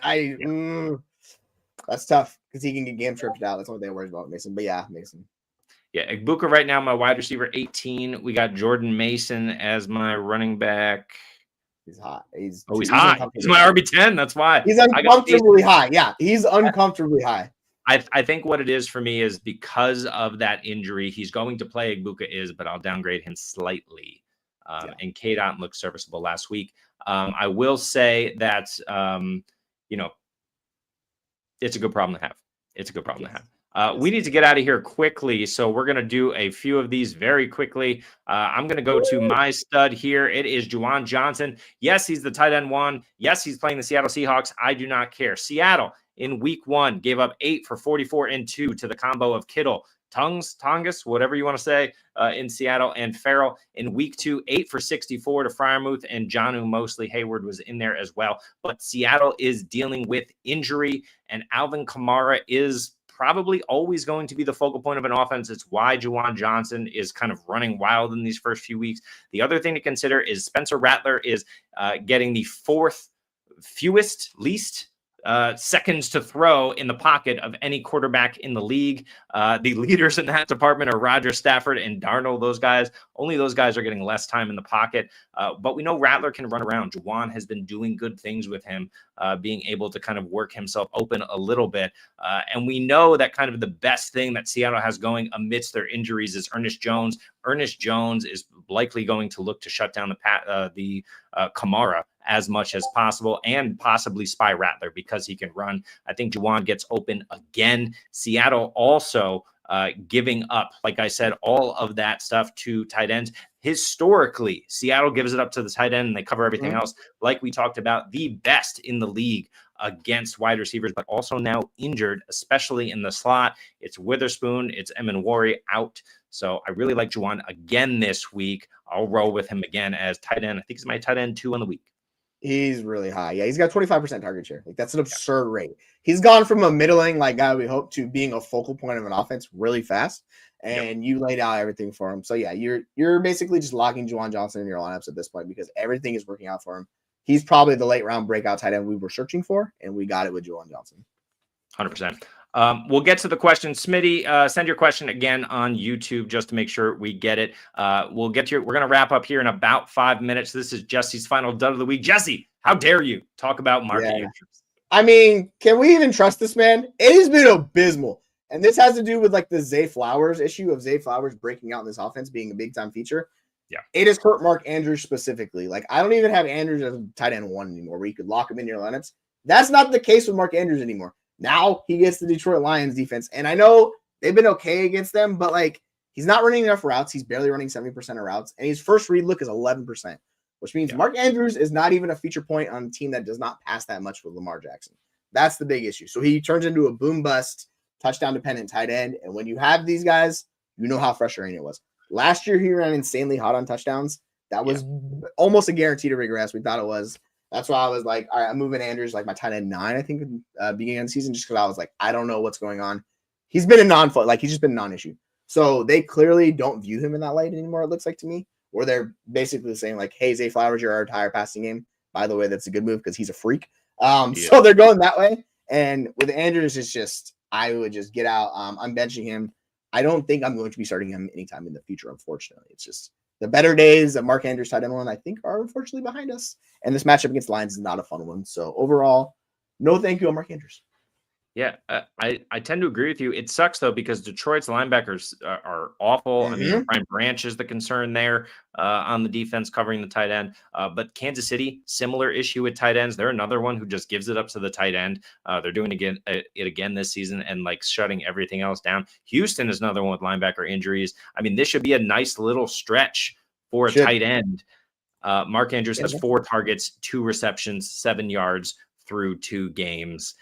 that's tough because he can get game tripped out. That's what they worry about Mason. But yeah, Mason. Yeah, Egbuka right now, my wide receiver 18. We got Jordan Mason as my running back. He's hot. He's hot. He's my RB10. That's why. He's uncomfortably high. Yeah, he's uncomfortably high. I think what it is for me is because of that injury, he's going to play. Egbuka but I'll downgrade him slightly. And K-Dot looked serviceable last week. I will say that, it's a good problem to have. It's a good problem to have. We need to get out of here quickly, so we're going to do a few of these very quickly. I'm going to go to my stud here. It is Juwan Johnson. Yes, he's the tight end 1. Yes, he's playing the Seattle Seahawks. I do not care. Seattle in week 1 gave up 8 for 44 and 2 to the combo of Kittle, Tongus, whatever you want to say, in Seattle, and Farrell. In week 2, 8 for 64 to Freiermuth, and Jonnu Mosley Hayward was in there as well. But Seattle is dealing with injury, and Alvin Kamara is probably always going to be the focal point of an offense. It's why Juwan Johnson is kind of running wild in these first few weeks. The other thing to consider is Spencer Rattler is getting the least seconds to throw in the pocket of any quarterback in the league. The leaders in that department are Roger Stafford and Darnold. Those guys are getting less time in the pocket. But we know Rattler can run around. Juwan has been doing good things with him, being able to kind of work himself open a little bit. And we know that kind of the best thing that Seattle has going amidst their injuries is Ernest Jones. Ernest Jones is likely going to look to shut down the Kamara as much as possible and possibly spy Rattler because he can run. I think Juwan gets open again. Seattle also giving up, like I said, all of that stuff to tight ends. Historically, Seattle gives it up to the tight end and they cover everything else. Like we talked about, the best in the league against wide receivers, but also now injured, especially in the slot. It's Witherspoon, it's Emanwari out. So I really like Juwan again this week. I'll roll with him again as tight end. I think he's my tight end 2 on the week. He's really high. Yeah, he's got 25% target share. Like that's an absurd rate. He's gone from a middling guy we hope to being a focal point of an offense really fast. And you laid out everything for him. So yeah, you're basically just locking Juwan Johnson in your lineups at this point because everything is working out for him. He's probably the late round breakout tight end we were searching for, and we got it with Juwan Johnson. 100%. We'll get to the question. Smitty, send your question again on YouTube just to make sure we get it. We'll get to we're going to wrap up here in about 5 minutes. This is Jesse's final dud of the week. Jesse, how dare you talk about market interest? I mean, can we even trust this man? It has been abysmal. And this has to do with the Zay Flowers issue of Zay Flowers breaking out in this offense being a big time feature. Yeah. It has hurt Mark Andrews specifically. I don't even have Andrews as a tight end 1 anymore where you could lock him in your lineups. That's not the case with Mark Andrews anymore. Now he gets the Detroit Lions defense. And I know they've been okay against them, but he's not running enough routes. He's barely running 70% of routes. And his first read look is 11%, which means Mark Andrews is not even a feature point on a team that does not pass that much with Lamar Jackson. That's the big issue. So he turns into a boom bust, touchdown dependent tight end. And when you have these guys, you know how frustrating it was. Last year, he ran insanely hot on touchdowns. That was almost a guarantee to regress. We thought it was. That's why I was like, all right, I'm moving Andrews my tight end 9, I think, beginning of the season, just because I was like, I don't know what's going on. He's been a he's just been a non-issue. So they clearly don't view him in that light anymore, it looks like to me, where they're basically saying hey, Zay Flowers, you're our entire passing game. By the way, that's a good move because he's a freak. So they're going that way. And with Andrews, it's just, I would just get out. I'm benching him. I don't think I'm going to be starting him anytime in the future, unfortunately. It's just, The better days that Mark Andrews tight end one, I think, are unfortunately behind us. And this matchup against Lions is not a fun one. So overall, no thank you on Mark Andrews. Yeah, I tend to agree with you. It sucks, though, because Detroit's linebackers are awful. I mean, Brian Branch is the concern there on the defense covering the tight end. But Kansas City, similar issue with tight ends. They're another one who just gives it up to the tight end. They're doing it again this season and like shutting everything else down. Houston is another one with linebacker injuries. I mean, this should be a nice little stretch for a tight end. Mark Andrews has 4 targets, 2 receptions, 7 yards through 2 games.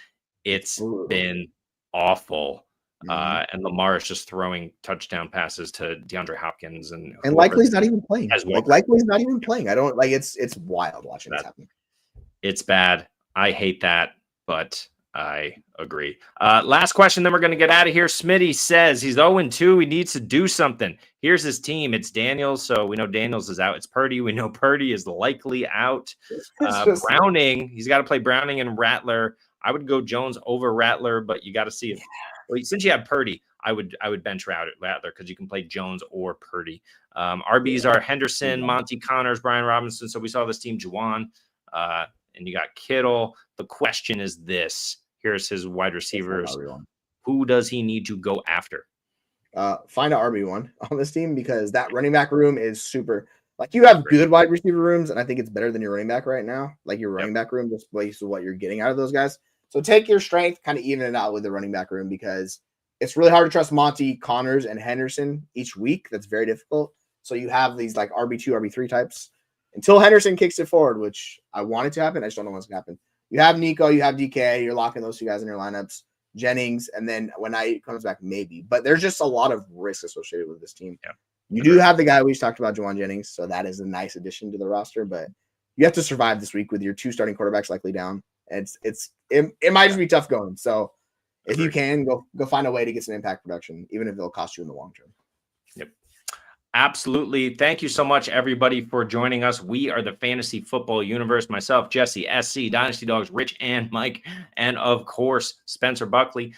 It's been awful. And Lamar is just throwing touchdown passes to DeAndre Hopkins and Likely's not even playing. Well. Likely's not even playing. I don't like it's wild watching this happen. It's bad. I hate that, but I agree. Last question, then we're going to get out of here. Smitty says he's 0-2. He needs to do something. Here's his team. It's Daniels. So we know Daniels is out. It's Purdy. We know Purdy is likely out. Browning. He's got to play Browning and Rattler. I would go Jones over Rattler, but you got to see if since you have Purdy, I would bench Rattler because you can play Jones or Purdy. RBs are Henderson, Monty Connors, Brian Robinson. So we saw this team, Juwan, and you got Kittle. The question is this. Here's his wide receivers. Who does he need to go after? Find an RB1 on this team because that running back room is super. Like you have good wide receiver rooms, and I think it's better than your running back right now. Like your running back room, just based on what you're getting out of those guys. So take your strength, kind of even it out with the running back room because it's really hard to trust Monty, Connors, and Henderson each week. That's very difficult. So you have these like RB2, RB3 types until Henderson kicks it forward, which I want it to happen. I just don't know what's going to happen. You have Nico, you have DK. You're locking those 2 guys in your lineups. Jennings, and then when Knight comes back, maybe. But there's just a lot of risk associated with this team. Yeah. You do have the guy we just talked about, Juwan Jennings, so that is a nice addition to the roster. But you have to survive this week with your 2 starting quarterbacks likely down. It might just be tough going. So if you can go find a way to get some impact production, even if it'll cost you in the long term. Yep. Absolutely. Thank you so much, everybody, for joining us. We are the Fantasy Football Universe. Myself, Jesse, SC, Dynasty Dogs, Rich, and Mike, and of course, Spencer Buckley.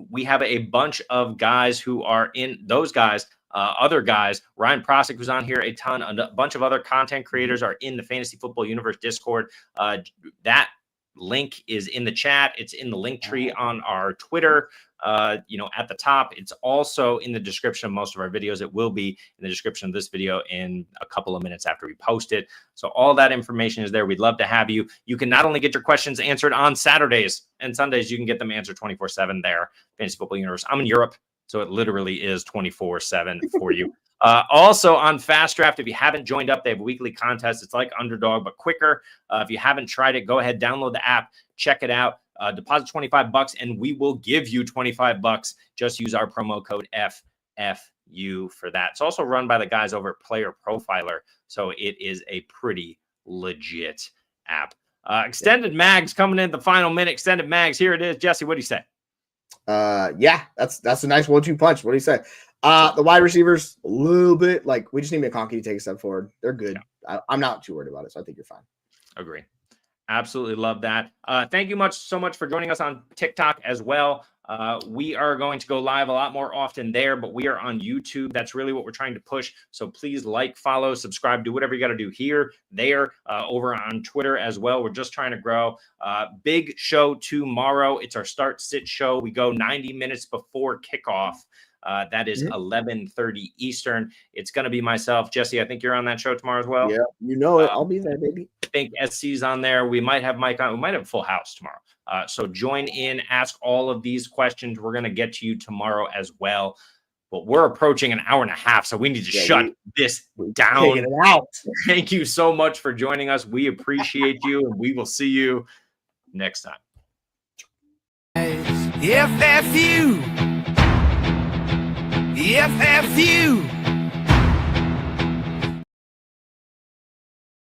We have a bunch of guys who are in those guys. Other guys, Ryan Prosick, who's on here a ton, a bunch of other content creators are in the Fantasy Football Universe Discord. That link is in the chat. It's in the link tree on our Twitter, at the top. It's also in the description of most of our videos. It will be in the description of this video in a couple of minutes after we post it. So all that information is there. We'd love to have you. You can not only get your questions answered on Saturdays and Sundays, you can get them answered 24/7 there, Fantasy Football Universe. I'm in Europe, so it literally is 24/7 for you. Also on Fast Draft, if you haven't joined up, they have a weekly contest. It's like Underdog, but quicker. If you haven't tried it, go ahead, download the app, check it out. Deposit $25, and we will give you $25. Just use our promo code FFU for that. It's also run by the guys over at Player Profiler, so it is a pretty legit app. Extended Mags coming in the final minute. Extended Mags, here it is. Jesse, what do you say? Yeah, that's a nice 1-2 punch. What do you say? The wide receivers, a little bit like we just need McConkey to take a step forward. They're good. Yeah. I'm not too worried about it, so I think you're fine. Agree. Absolutely love that. Thank you so much for joining us on TikTok as well. We are going to go live a lot more often there, but we are on YouTube. That's really what we're trying to push. So please like, follow, subscribe, do whatever you got to do here, there, over on Twitter as well. We're just trying to grow. Big show tomorrow. It's our start sit show. We go 90 minutes before kickoff. That is 11:30 Eastern. It's going to be myself. Jesse, I think you're on that show tomorrow as well. Yeah, you know it. I'll be there, baby. I think SC's on there. We might have Mike on. We might have a full house tomorrow. So join in, ask all of these questions. We're going to get to you tomorrow as well. But we're approaching an hour and a half, so we need to shut this down. Taking it out. Thank you so much for joining us. We appreciate you, and we will see you next time. FFU. FFU.